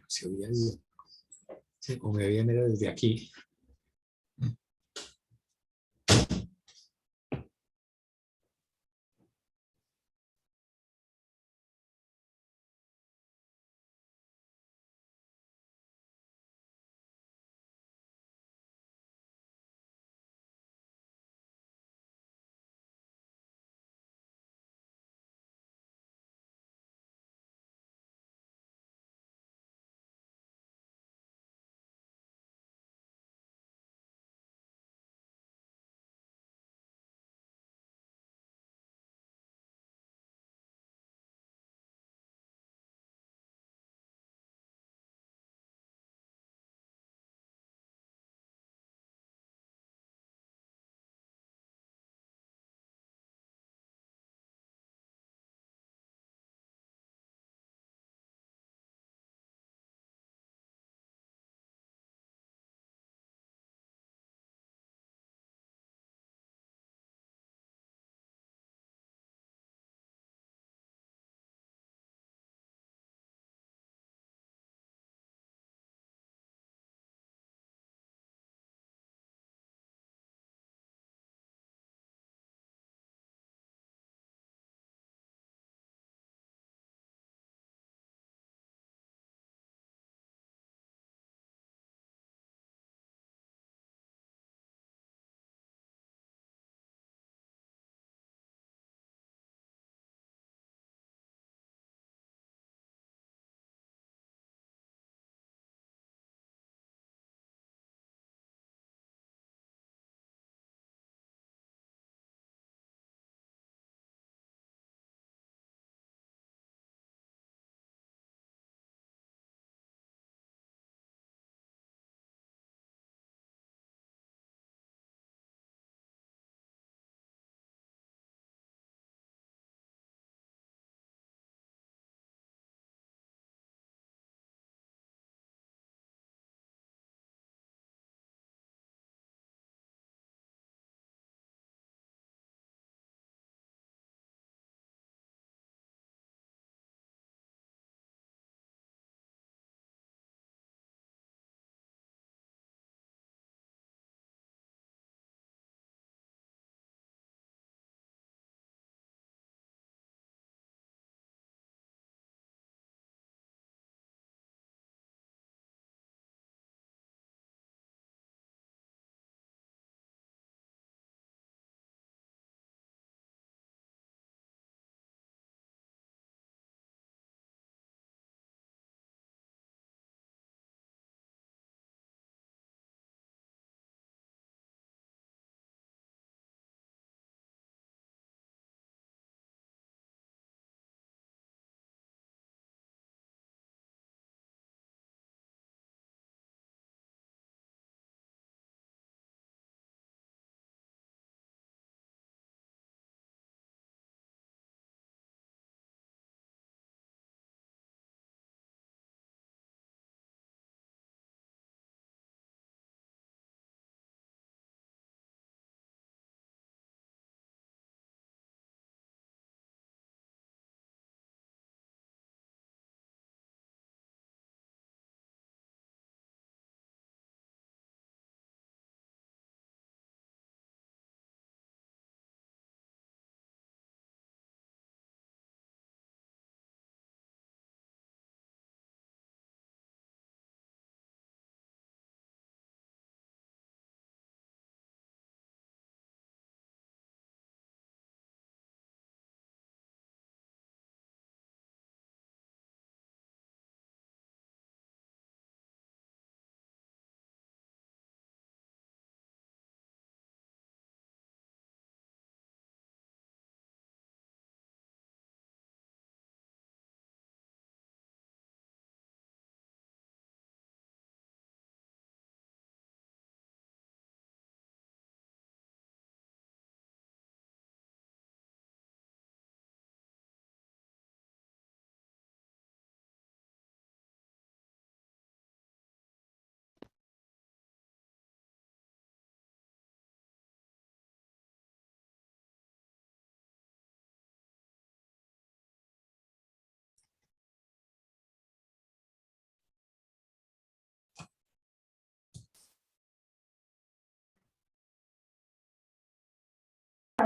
Se oía bien. O me viene desde aquí.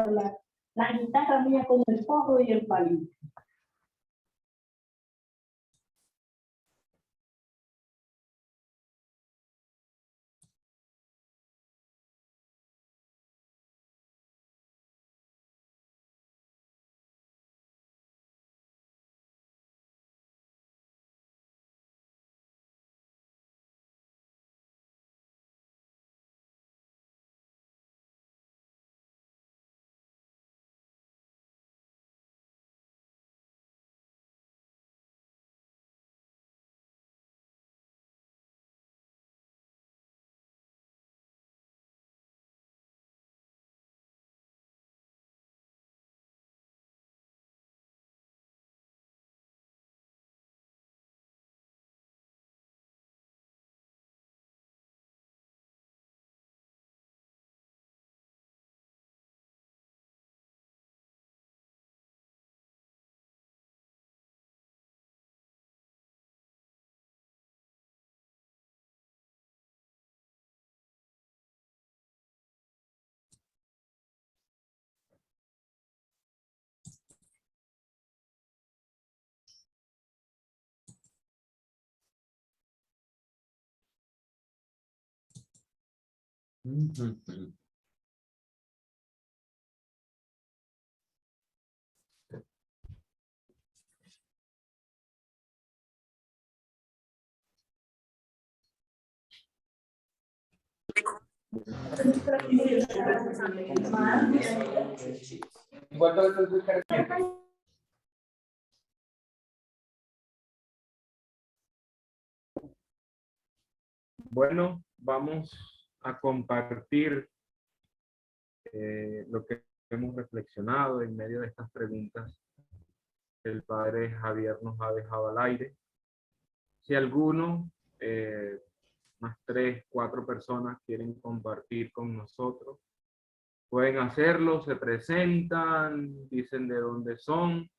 tocar la guitarra mía con el porro y el palito. Bueno, vamos a compartir lo que hemos reflexionado en medio de estas preguntas que el padre Javier nos ha dejado al aire. Si alguno, más 3, 4 personas quieren compartir con nosotros, pueden hacerlo, se presentan, dicen de dónde son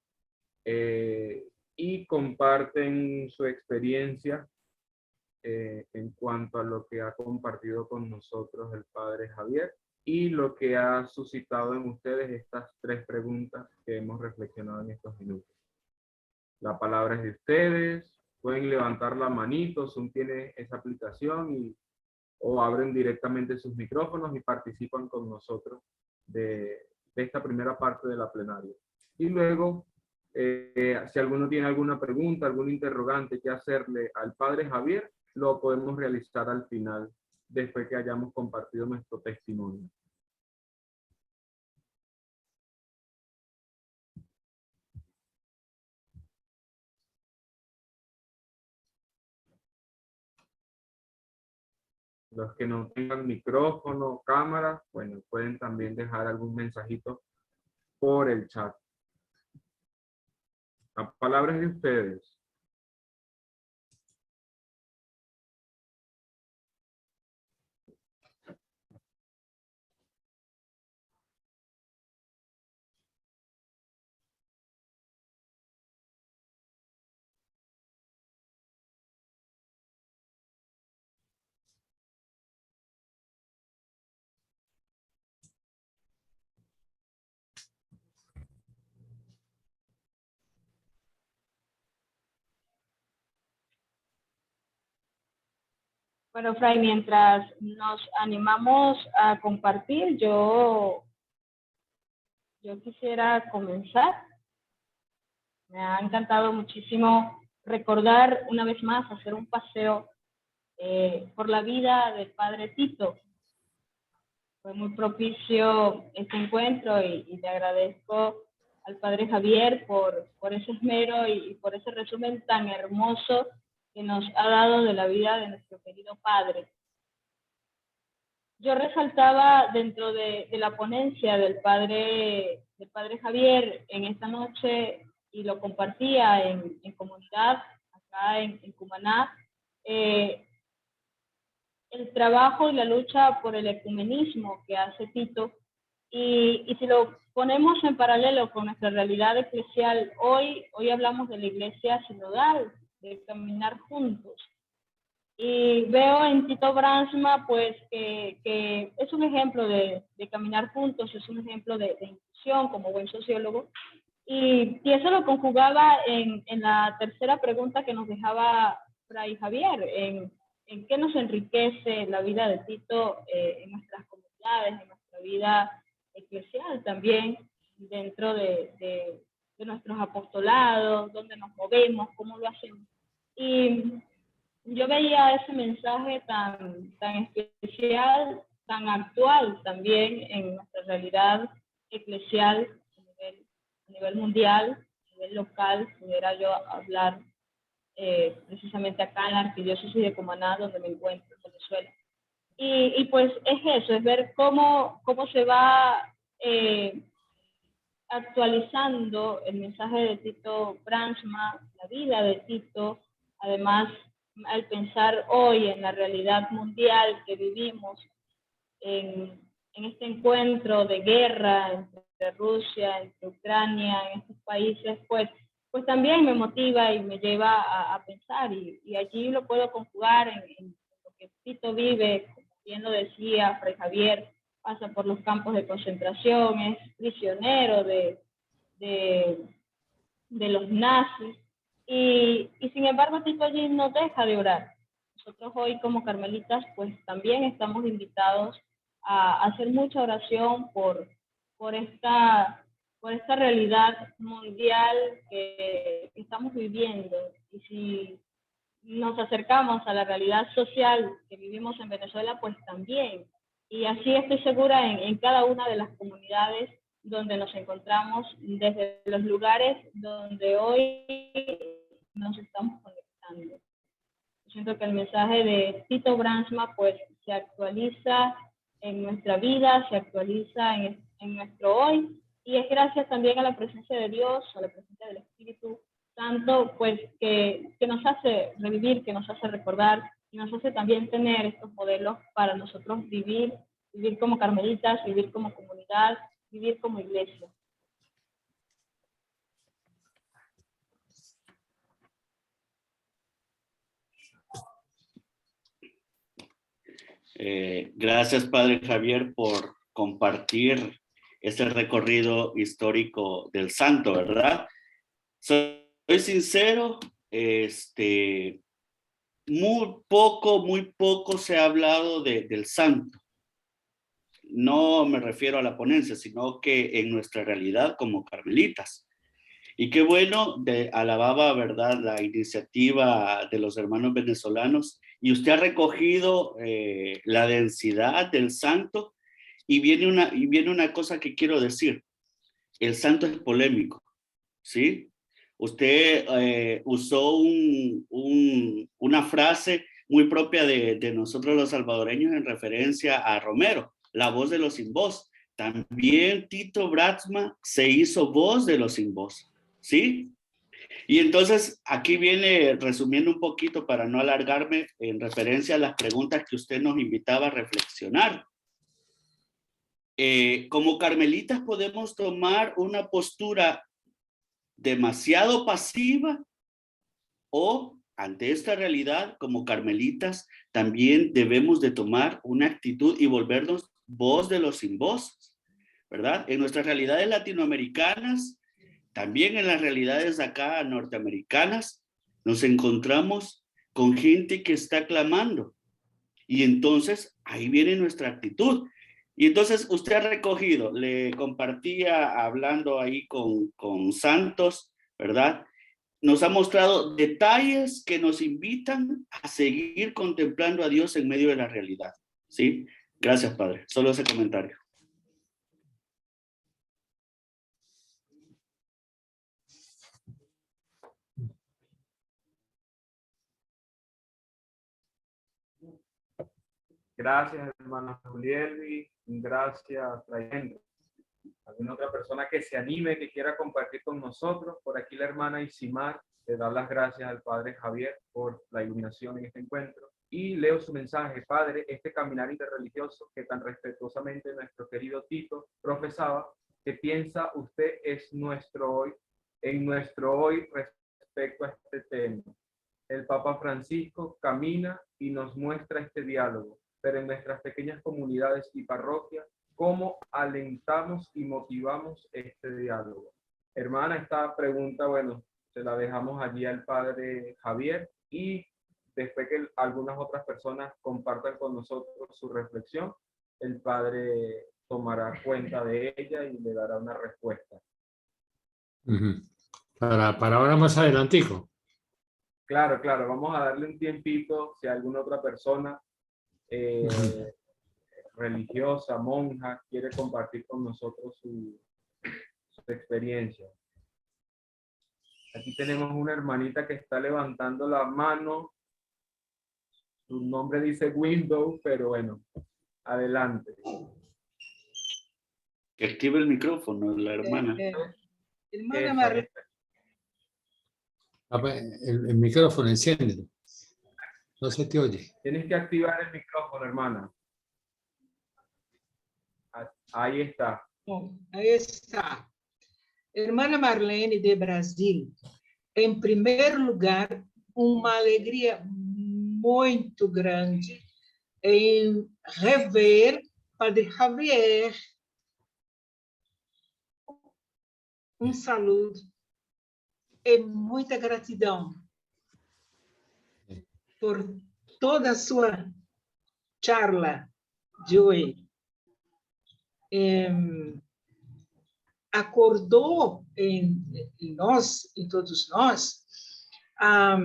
y comparten su experiencia en cuanto a lo que ha compartido con nosotros el padre Javier y lo que ha suscitado en ustedes estas 3 preguntas que hemos reflexionado en estos minutos. La palabra es de ustedes, pueden levantar la manito, Zoom tiene esa aplicación o abren directamente sus micrófonos y participan con nosotros de esta primera parte de la plenaria. Y luego, si alguno tiene alguna pregunta, algún interrogante que hacerle al padre Javier, lo podemos realizar al final, después que hayamos compartido nuestro testimonio. Los que no tengan micrófono, cámara, bueno, pueden también dejar algún mensajito por el chat. La palabra es de ustedes. Bueno, Fray, mientras nos animamos a compartir, yo quisiera comenzar. Me ha encantado muchísimo recordar una vez más, hacer un paseo por la vida del padre Tito. Fue muy propicio este encuentro y le agradezco al padre Javier por ese esmero y por ese resumen tan hermoso que nos ha dado de la vida de nuestro querido padre. Yo resaltaba dentro de la ponencia del padre Javier en esta noche y lo compartía en comunidad acá en Cumaná, el trabajo y la lucha por el ecumenismo que hace Tito, y si lo ponemos en paralelo con nuestra realidad eclesial, hoy hablamos de la iglesia sinodal, de caminar juntos. Y veo en Tito Brandsma, pues, que es un ejemplo de caminar juntos, es un ejemplo de inclusión como buen sociólogo. Y eso lo conjugaba en la tercera pregunta que nos dejaba Fray Javier, en qué nos enriquece la vida de Tito en nuestras comunidades, en nuestra vida eclesial también, dentro de nuestros apostolados, dónde nos movemos, cómo lo hacemos. Y yo veía ese mensaje tan especial, tan actual también en nuestra realidad eclesial a nivel mundial, a nivel local. Pudiera yo hablar precisamente acá en la Arquidiócesis de Cumaná, donde me encuentro en Venezuela. Y pues es eso, es ver cómo se va actualizando el mensaje de Tito Brandsma, la vida de Tito. Además, al pensar hoy en la realidad mundial que vivimos, en este encuentro de guerra entre Rusia, entre Ucrania, en estos países, pues también me motiva y me lleva a pensar, y allí lo puedo conjugar en lo que Tito vive, como bien lo decía Fray Javier, pasa por los campos de concentración, es prisionero de los nazis, y sin embargo Tito allí no deja de orar. Nosotros hoy como carmelitas pues también estamos invitados a hacer mucha oración por esta realidad mundial que estamos viviendo. Y si nos acercamos a la realidad social que vivimos en Venezuela, pues también. Y así estoy segura en cada una de las comunidades donde nos encontramos, desde los lugares donde hoy nos estamos conectando. Siento que el mensaje de Tito Brandsma pues se actualiza en nuestra vida, se actualiza en nuestro hoy, y es gracias también a la presencia de Dios, a la presencia del Espíritu Santo, pues que nos hace revivir, que nos hace recordar, y nos hace también tener estos modelos para nosotros vivir como carmelitas, vivir como comunidad, vivir como iglesia. Gracias, Padre Javier, por compartir este recorrido histórico del santo, ¿verdad? Soy sincero, muy poco se ha hablado del santo. No me refiero a la ponencia, sino que en nuestra realidad como carmelitas. Y qué bueno, alababa, ¿verdad?, la iniciativa de los hermanos venezolanos, y usted ha recogido la densidad del santo, y viene una cosa que quiero decir. El santo es polémico, ¿sí? Usted usó una frase muy propia de nosotros los salvadoreños en referencia a Romero, la voz de los sin voz. También Tito Brandsma se hizo voz de los sin voz, ¿sí? Y entonces aquí viene, resumiendo un poquito para no alargarme, en referencia a las preguntas que usted nos invitaba a reflexionar. Como carmelitas podemos tomar una postura demasiado pasiva, o ante esta realidad como carmelitas también debemos de tomar una actitud y volvernos voz de los sin voz, ¿verdad? En nuestras realidades latinoamericanas, también en las realidades acá norteamericanas, nos encontramos con gente que está clamando, y entonces ahí viene nuestra actitud. Y entonces usted ha recogido, le compartía hablando ahí con Santos, ¿verdad? Nos ha mostrado detalles que nos invitan a seguir contemplando a Dios en medio de la realidad, ¿sí? Gracias, Padre. Solo ese comentario. Gracias, hermana Julielvi. Gracias, Fray. ¿Alguna otra persona que se anime, que quiera compartir con nosotros? Por aquí la hermana Isimar le da las gracias al Padre Javier por la iluminación en este encuentro. Y leo su mensaje. Padre, este caminar interreligioso que tan respetuosamente nuestro querido Tito profesaba, ¿qué piensa usted es nuestro hoy, en nuestro hoy respecto a este tema? el Papa Francisco camina y nos muestra este diálogo, pero en nuestras pequeñas comunidades y parroquias, ¿cómo alentamos y motivamos este diálogo? Hermana, esta pregunta, bueno, se la dejamos allí al padre Javier y después que algunas otras personas compartan con nosotros su reflexión, el padre tomará cuenta de ella y le dará una respuesta. Para ahora más adelantico. Claro, claro, vamos a darle un tiempito si alguna otra persona religiosa, monja, quiere compartir con nosotros su experiencia. Aquí tenemos una hermanita que está levantando la mano. Su nombre dice Windows, pero bueno, adelante. Que active el micrófono, la hermana. Hermana Marlene. El micrófono, enciéndelo. No se te oye. Tienes que activar el micrófono, hermana. Ahí está. Ahí está. Hermana Marlene de Brasil. Em primeiro lugar, uma alegria muito grande em rever Padre Javier. Um saludo e muita gratidão por toda a sua charla de hoje. Acordou em nós, em todos nós, a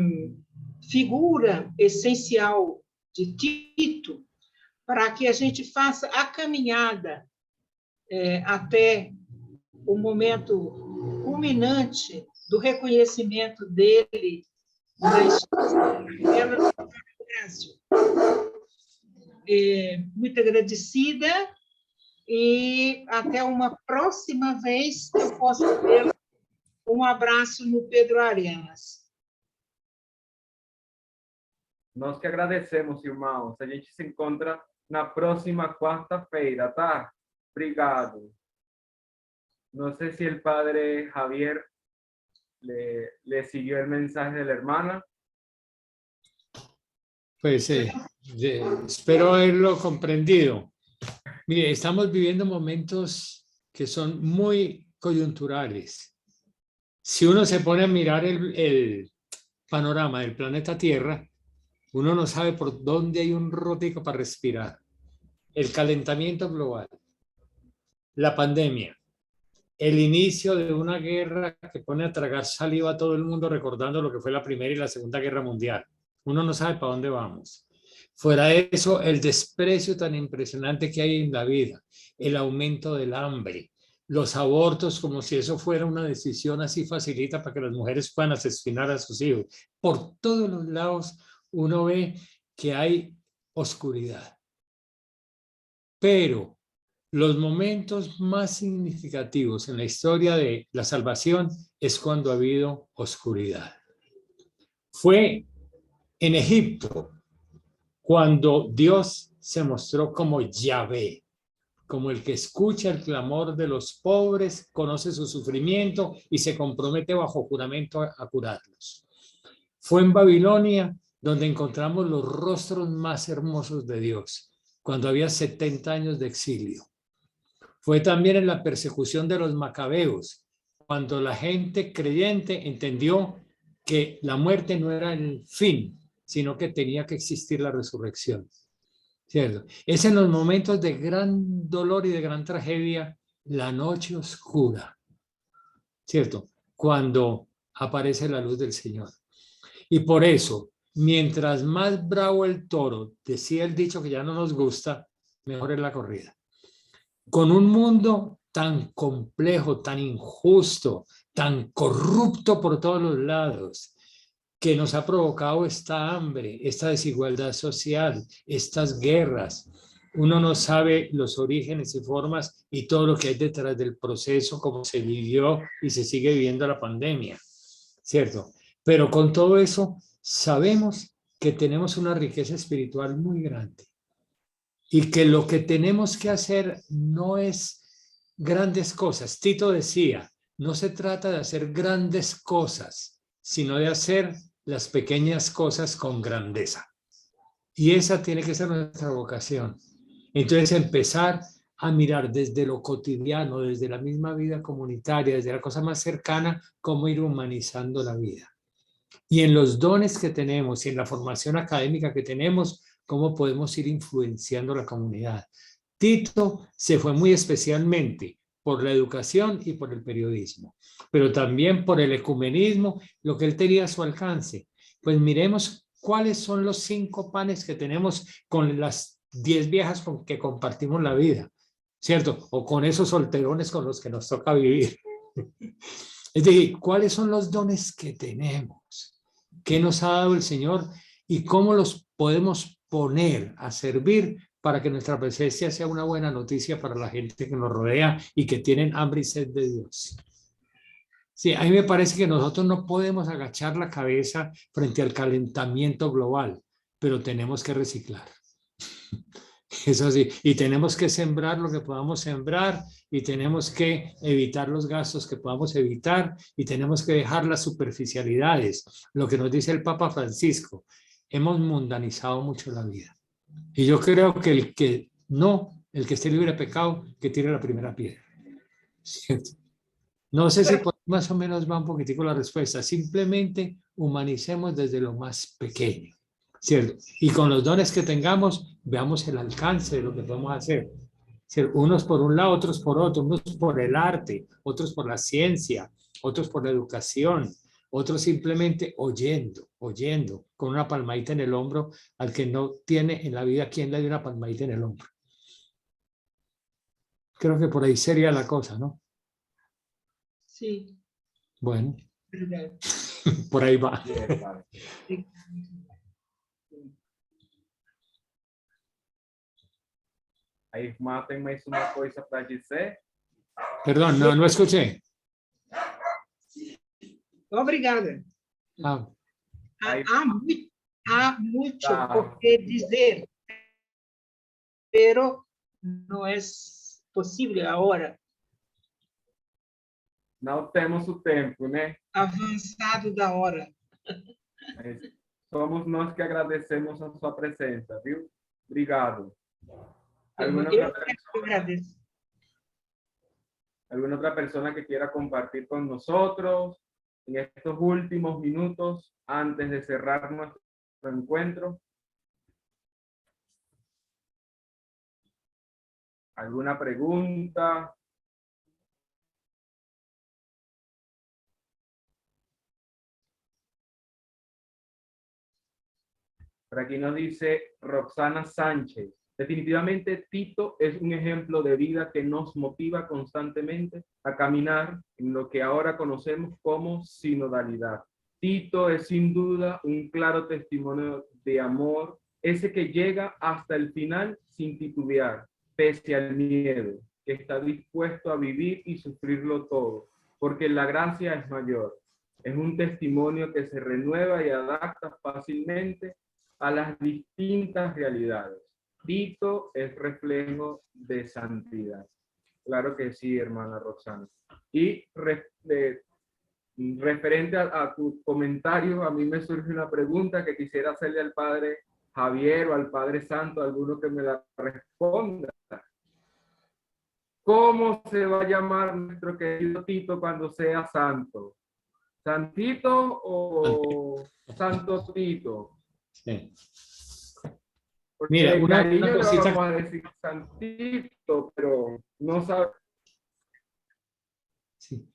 figura essencial de Tito para que a gente faça a caminhada até o momento culminante do reconhecimento dele na história do Brasil. Muito agradecida e até uma próxima vez que eu possa ter um abraço no Pedro Arenas. Nós que agradecemos, irmãos. A gente se encontra na próxima quarta-feira, tá? Obrigado. No sé si el padre Javier le siguió el mensaje de la hermana. Pues espero haberlo comprendido. Mire, estamos viviendo momentos que son muy coyunturales. Si uno se pone a mirar el panorama del planeta Tierra, uno no sabe por dónde hay un rótico para respirar. El calentamiento global, la pandemia, el inicio de una guerra que pone a tragar saliva a todo el mundo recordando lo que fue la Primera y la Segunda Guerra Mundial. Uno no sabe para dónde vamos. Fuera de eso, el desprecio tan impresionante que hay en la vida, el aumento del hambre, los abortos como si eso fuera una decisión así facilita para que las mujeres puedan asesinar a sus hijos. Por todos los lados uno ve que hay oscuridad. Pero los momentos más significativos en la historia de la salvación es cuando ha habido oscuridad. Fue en Egipto cuando Dios se mostró como Yahvé, como el que escucha el clamor de los pobres, conoce su sufrimiento y se compromete bajo juramento a curarlos. Fue en Babilonia donde encontramos los rostros más hermosos de Dios, cuando había 70 años de exilio. Fue también en la persecución de los macabeos, cuando la gente creyente entendió que la muerte no era el fin, sino que tenía que existir la resurrección. ¿Cierto? Es en los momentos de gran dolor y de gran tragedia, la noche oscura, ¿cierto? Cuando aparece la luz del Señor. Y por eso, mientras más bravo el toro, decía el dicho que ya no nos gusta, mejor es la corrida. Con un mundo tan complejo, tan injusto, tan corrupto por todos los lados, que nos ha provocado esta hambre, esta desigualdad social, estas guerras. Uno no sabe los orígenes y formas y todo lo que hay detrás del proceso, cómo se vivió y se sigue viviendo la pandemia, ¿cierto? Pero con todo eso sabemos que tenemos una riqueza espiritual muy grande y que lo que tenemos que hacer no es grandes cosas. Tito decía, no se trata de hacer grandes cosas, sino de hacer las pequeñas cosas con grandeza. Y esa tiene que ser nuestra vocación. Entonces empezar a mirar desde lo cotidiano, desde la misma vida comunitaria, desde la cosa más cercana, cómo ir humanizando la vida. Y en los dones que tenemos y en la formación académica que tenemos, cómo podemos ir influenciando la comunidad. Tito se fue muy especialmente por la educación y por el periodismo, pero también por el ecumenismo, lo que él tenía a su alcance. Pues miremos cuáles son los 5 panes que tenemos con las 10 viejas con que compartimos la vida, ¿cierto? O con esos solterones con los que nos toca vivir. Es decir, ¿cuáles son los dones que tenemos? ¿Qué nos ha dado el Señor? ¿Y cómo los podemos poner a servir para que nuestra presencia sea una buena noticia para la gente que nos rodea y que tienen hambre y sed de Dios? Sí, a mí me parece que nosotros no podemos agachar la cabeza frente al calentamiento global, pero tenemos que reciclar. Eso sí, y tenemos que sembrar lo que podamos sembrar, y tenemos que evitar los gastos que podamos evitar, y tenemos que dejar las superficialidades. Lo que nos dice el Papa Francisco, hemos mundanizado mucho la vida. Y yo creo que el que esté libre de pecado, que tire la primera piedra. ¿Cierto? No sé si más o menos va un poquitico la respuesta. Simplemente humanicemos desde lo más pequeño, ¿cierto? Y con los dones que tengamos, veamos el alcance de lo que podemos hacer, ¿cierto? Unos por un lado, otros por otro, unos por el arte, otros por la ciencia, otros por la educación, otros simplemente oyendo, con una palmadita en el hombro al que no tiene en la vida quien le dé una palmadita en el hombro. Creo que por ahí sería la cosa, ¿no? Sí. Bueno, por ahí va. A irmã tem mais uma coisa para dizer? Perdón, no escuché. Obrigada. Ah, Há muito por que dizer, pero não é possível agora. Não temos o tempo, né? Avançado da hora. Mas somos nós que agradecemos a sua presença, viu? Obrigado. ¿Alguna otra persona que quiera compartir con nosotros en estos últimos minutos antes de cerrar nuestro encuentro? ¿Alguna pregunta? Por aquí nos dice Roxana Sánchez. Definitivamente Tito es un ejemplo de vida que nos motiva constantemente a caminar en lo que ahora conocemos como sinodalidad. Tito es sin duda un claro testimonio de amor, ese que llega hasta el final sin titubear, pese al miedo, que está dispuesto a vivir y sufrirlo todo, porque la gracia es mayor. Es un testimonio que se renueva y adapta fácilmente a las distintas realidades. Tito es reflejo de santidad. Claro que sí, hermana Roxana. Y referente a tu comentario, a mí me surge una pregunta que quisiera hacerle al padre Javier o al Padre Santo, alguno que me la responda. ¿Cómo se va a llamar nuestro querido Tito cuando sea santo? ¿Santito o Santo Tito? Sí. Porque mira, una cosita. Le vamos a decir Santito, pero no sabe. Sí.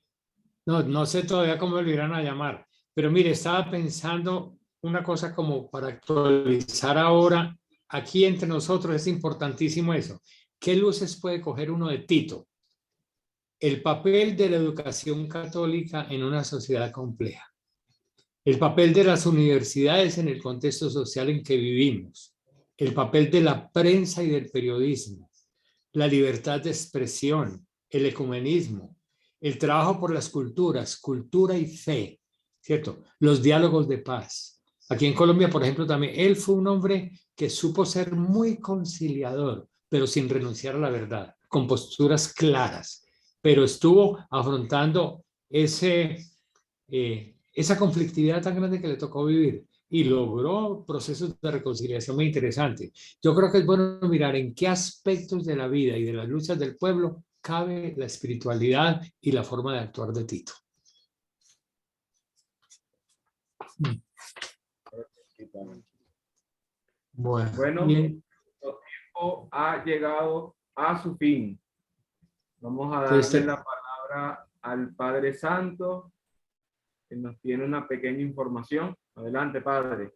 No sé todavía cómo lo irán a llamar, pero mire, estaba pensando una cosa como para actualizar ahora, aquí entre nosotros es importantísimo eso. ¿Qué luces puede coger uno de Tito? El papel de la educación católica en una sociedad compleja. El papel de las universidades en el contexto social en que vivimos. El papel de la prensa y del periodismo. La libertad de expresión, el ecumenismo, el trabajo por las culturas, cultura y fe, ¿cierto? Los diálogos de paz. Aquí en Colombia, por ejemplo, también él fue un hombre que supo ser muy conciliador, pero sin renunciar a la verdad, con posturas claras, pero estuvo afrontando ese esa conflictividad tan grande que le tocó vivir y logró procesos de reconciliación muy interesantes. Yo creo que es bueno mirar en qué aspectos de la vida y de las luchas del pueblo cabe la espiritualidad y la forma de actuar de Tito. Bueno, bien. nuestro tiempo ha llegado a su fin. Vamos a Entonces, darle la palabra al Padre Santo, que nos tiene una pequeña información. Adelante, Padre.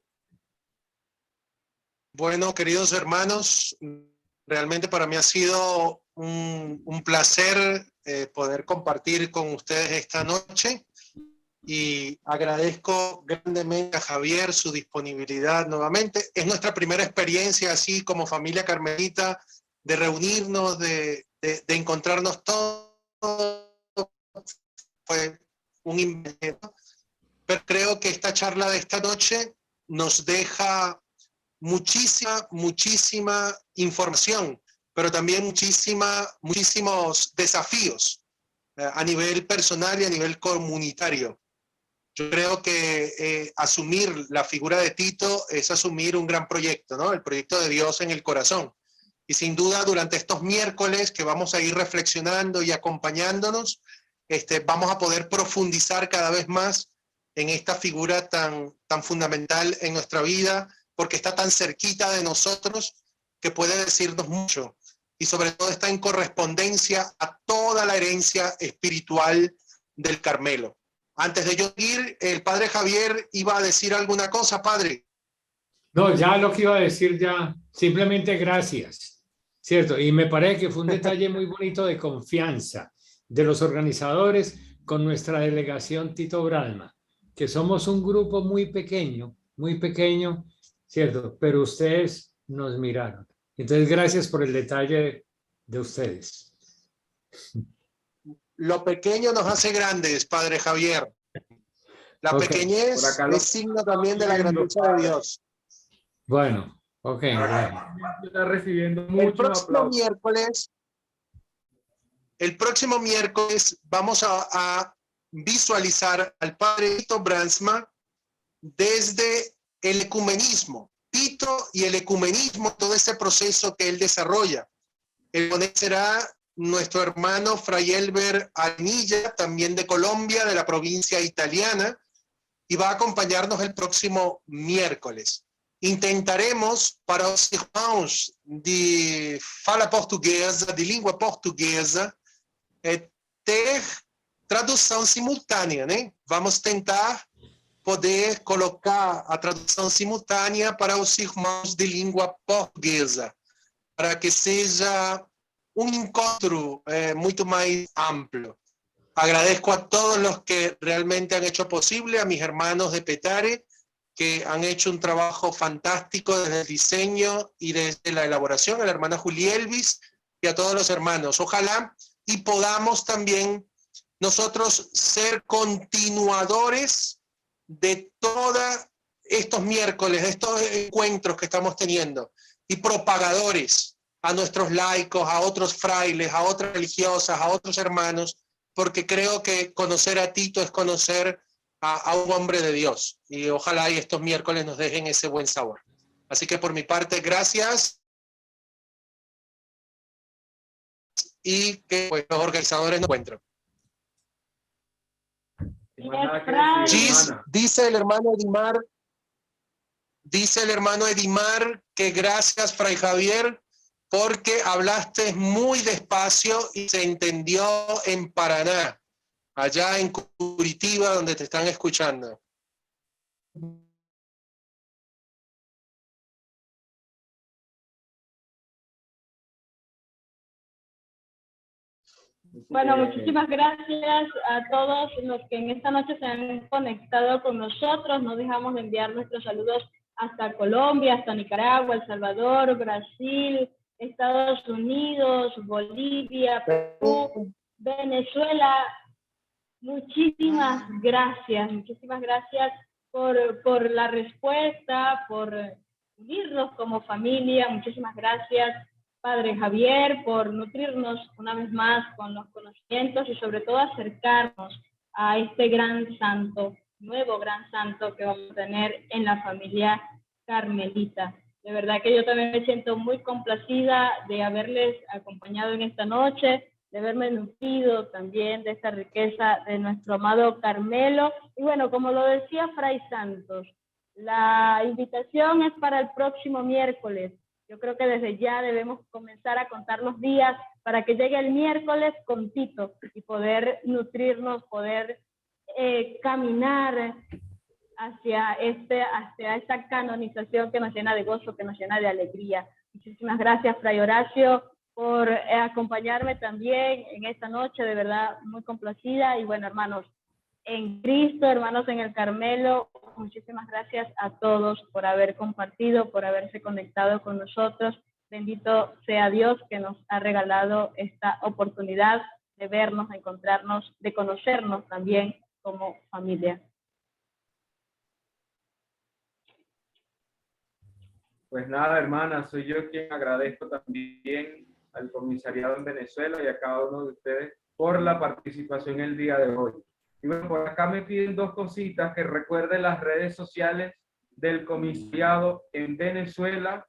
Bueno, queridos hermanos, realmente para mí ha sido un placer poder compartir con ustedes esta noche y agradezco grandemente a Javier su disponibilidad nuevamente. Es nuestra primera experiencia así como familia carmelita de reunirnos, de encontrarnos todos. Fue un invento, pero creo que esta charla de esta noche nos deja muchísima información, pero también muchísimos desafíos a nivel personal y a nivel comunitario. Yo creo que asumir la figura de Tito es asumir un gran proyecto, ¿no? El proyecto de Dios en el corazón. Y sin duda durante estos miércoles que vamos a ir reflexionando y acompañándonos, vamos a poder profundizar cada vez más en esta figura tan fundamental en nuestra vida, porque está tan cerquita de nosotros que puede decirnos mucho. Y sobre todo está en correspondencia a toda la herencia espiritual del Carmelo. Antes de yo ir, el padre Javier iba a decir alguna cosa, padre. No, ya lo que iba a decir ya, simplemente gracias, ¿cierto? Y me parece que fue un detalle muy bonito de confianza de los organizadores con nuestra delegación Tito Bralma, que somos un grupo muy pequeño, ¿cierto? Pero ustedes nos miraron. Entonces, gracias por el detalle de ustedes. Lo pequeño nos hace grandes, padre Javier. La pequeñez es signo también de la grandeza de Dios. Bueno, ok. Está recibiendo muchos aplausos. El próximo miércoles vamos a visualizar al padre Tito Brandsma desde el ecumenismo. Tito y el ecumenismo, todo ese proceso que él desarrolla. El ponente será nuestro hermano Fray Elber Anilla, también de Colombia, de la provincia italiana, y va a acompañarnos el próximo miércoles. Intentaremos, para os irmãos de fala portuguesa, de língua portuguesa, ter tradução simultânea, né? Vamos tentar poder colocar a tradução simultânea para os irmãos de língua portuguesa, para que seja encuentro mucho más amplio. Agradezco a todos los que realmente han hecho posible, a mis hermanos de Petare, que han hecho un trabajo fantástico desde el diseño y desde la elaboración, a la hermana Juli Elvis y a todos los hermanos. Ojalá y podamos también nosotros ser continuadores de todos estos miércoles, de estos encuentros que estamos teniendo, y propagadores a nuestros laicos, a otros frailes, a otras religiosas, a otros hermanos, porque creo que conocer a Tito es conocer a un hombre de Dios, y ojalá y estos miércoles nos dejen ese buen sabor. Así que por mi parte, gracias, y que pues, los organizadores nos encuentren. Dice el hermano Edimar que gracias, Fray Javier, porque hablaste muy despacio y se entendió en Paraná, allá en Curitiba, donde te están escuchando. Bueno, muchísimas gracias a todos los que en esta noche se han conectado con nosotros. No dejamos de enviar nuestros saludos hasta Colombia, hasta Nicaragua, El Salvador, Brasil, Estados Unidos, Bolivia, Perú, Venezuela. Muchísimas gracias por la respuesta, por unirnos como familia. Muchísimas gracias, Padre Javier, por nutrirnos una vez más con los conocimientos y sobre todo acercarnos a este gran santo nuevo gran santo que vamos a tener en la familia carmelita. De verdad que yo también me siento muy complacida de haberles acompañado en esta noche, de haberme nutrido también de esta riqueza de nuestro amado Carmelo. Y bueno, como lo decía Fray Santos, la invitación es para el próximo miércoles. Yo creo que desde ya debemos comenzar a contar los días para que llegue el miércoles con Tito y poder nutrirnos, poder caminar hacia esta canonización que nos llena de gozo, que nos llena de alegría. Muchísimas gracias, Fray Horacio, por acompañarme también en esta noche, de verdad muy complacida. Y bueno, hermanos en Cristo, hermanos en el Carmelo, muchísimas gracias a todos por haber compartido, por haberse conectado con nosotros. Bendito sea Dios que nos ha regalado esta oportunidad de vernos, de encontrarnos, de conocernos también como familia. Pues nada, hermana, soy yo quien agradezco también al comisariado en Venezuela y a cada uno de ustedes por la participación el día de hoy. Y bueno, por acá me piden dos cositas, que recuerden las redes sociales del comisariado en Venezuela,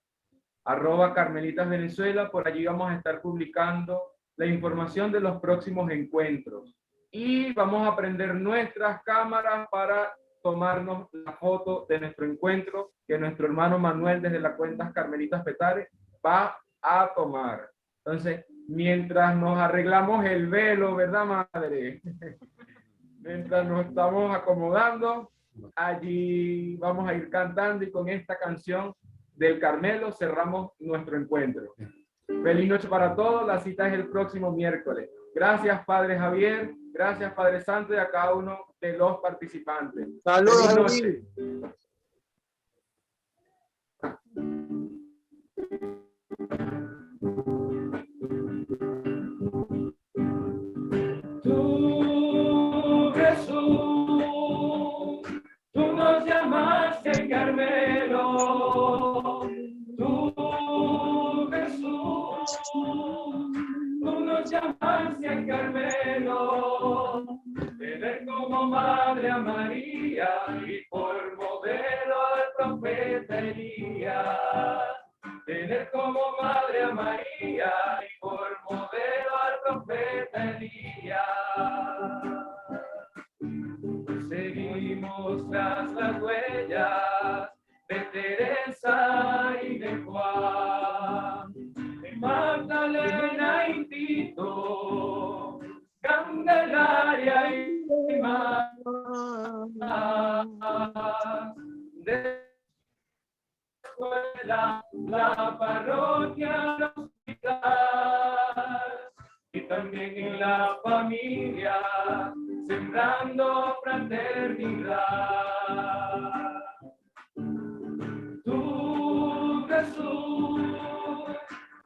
@Carmelitas Venezuela. Por allí vamos a estar publicando la información de los próximos encuentros. Y vamos a prender nuestras cámaras para tomarnos la foto de nuestro encuentro que nuestro hermano Manuel desde la cuenta Carmelitas Petare va a tomar. Entonces, mientras nos arreglamos el velo, ¿verdad, madre? Mientras nos estamos acomodando, allí vamos a ir cantando y con esta canción del Carmelo cerramos nuestro encuentro. Feliz noche para todos, la cita es el próximo miércoles. Gracias, Padre Javier, gracias, Padre Santo, y a cada uno de los participantes. Saludos. Feliz noche. Tú, Jesús, tú nos llamaste Carmelo. Tú, Jesús, tú nos llamaste a Carmelo. Tener como madre a María y por modelo al profeta Elías. Tener como madre a María y por modelo al profeta Elías. Seguimos tras las huellas de Teresa y de Juan, de Magdalena y Tito, Candelaria y más. De la parroquia, el hospital y también en la familia, sembrando fraternidad. Tú, Jesús,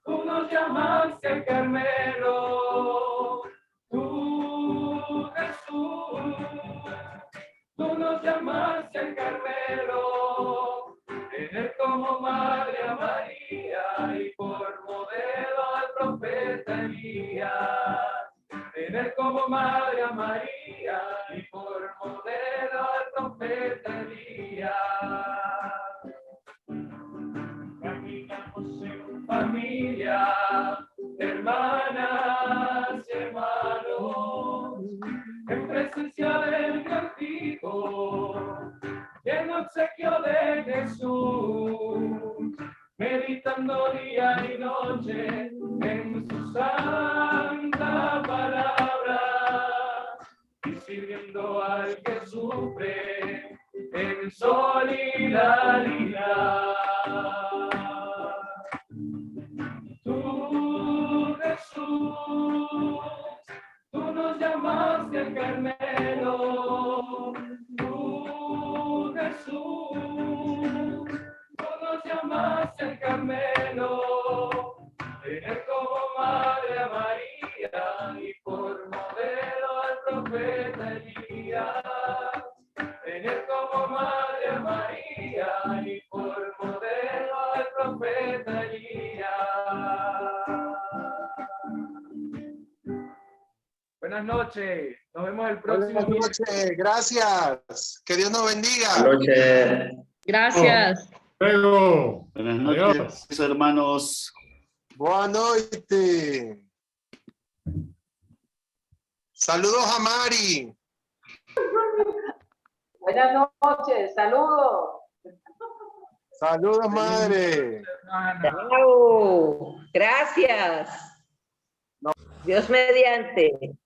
tú nos llamaste al Carmelo. Tú, Jesús, tú nos llamaste al Carmelo. Tener como madre a María y por modelo al profeta Elías. Tener como madre a María y por modelo al profeta Elías. Caminamos en familia, hermanas y hermanos, en presencia del castigo, en obsequio de Jesús, meditando día y noche en su santa palabra y sirviendo al que sufre en solidaridad. Tú, Jesús, tú nos llamaste al Carmelo. Tú, Jesús, tú nos llamaste al Carmelo. Tener como madre a María y por modelo al profeta Elías. Tener como madre a María y por modelo al profeta Elías. Buenas noches. Nos vemos el próximo Buenas noches, gracias. Que Dios nos bendiga. Buenas noches. Gracias. Luego. Buenas noches, hermanos. Boa noite. Saludos a Mari. Buenas noches, saludos. Saludos, madre. Chao. Gracias. Dios mediante.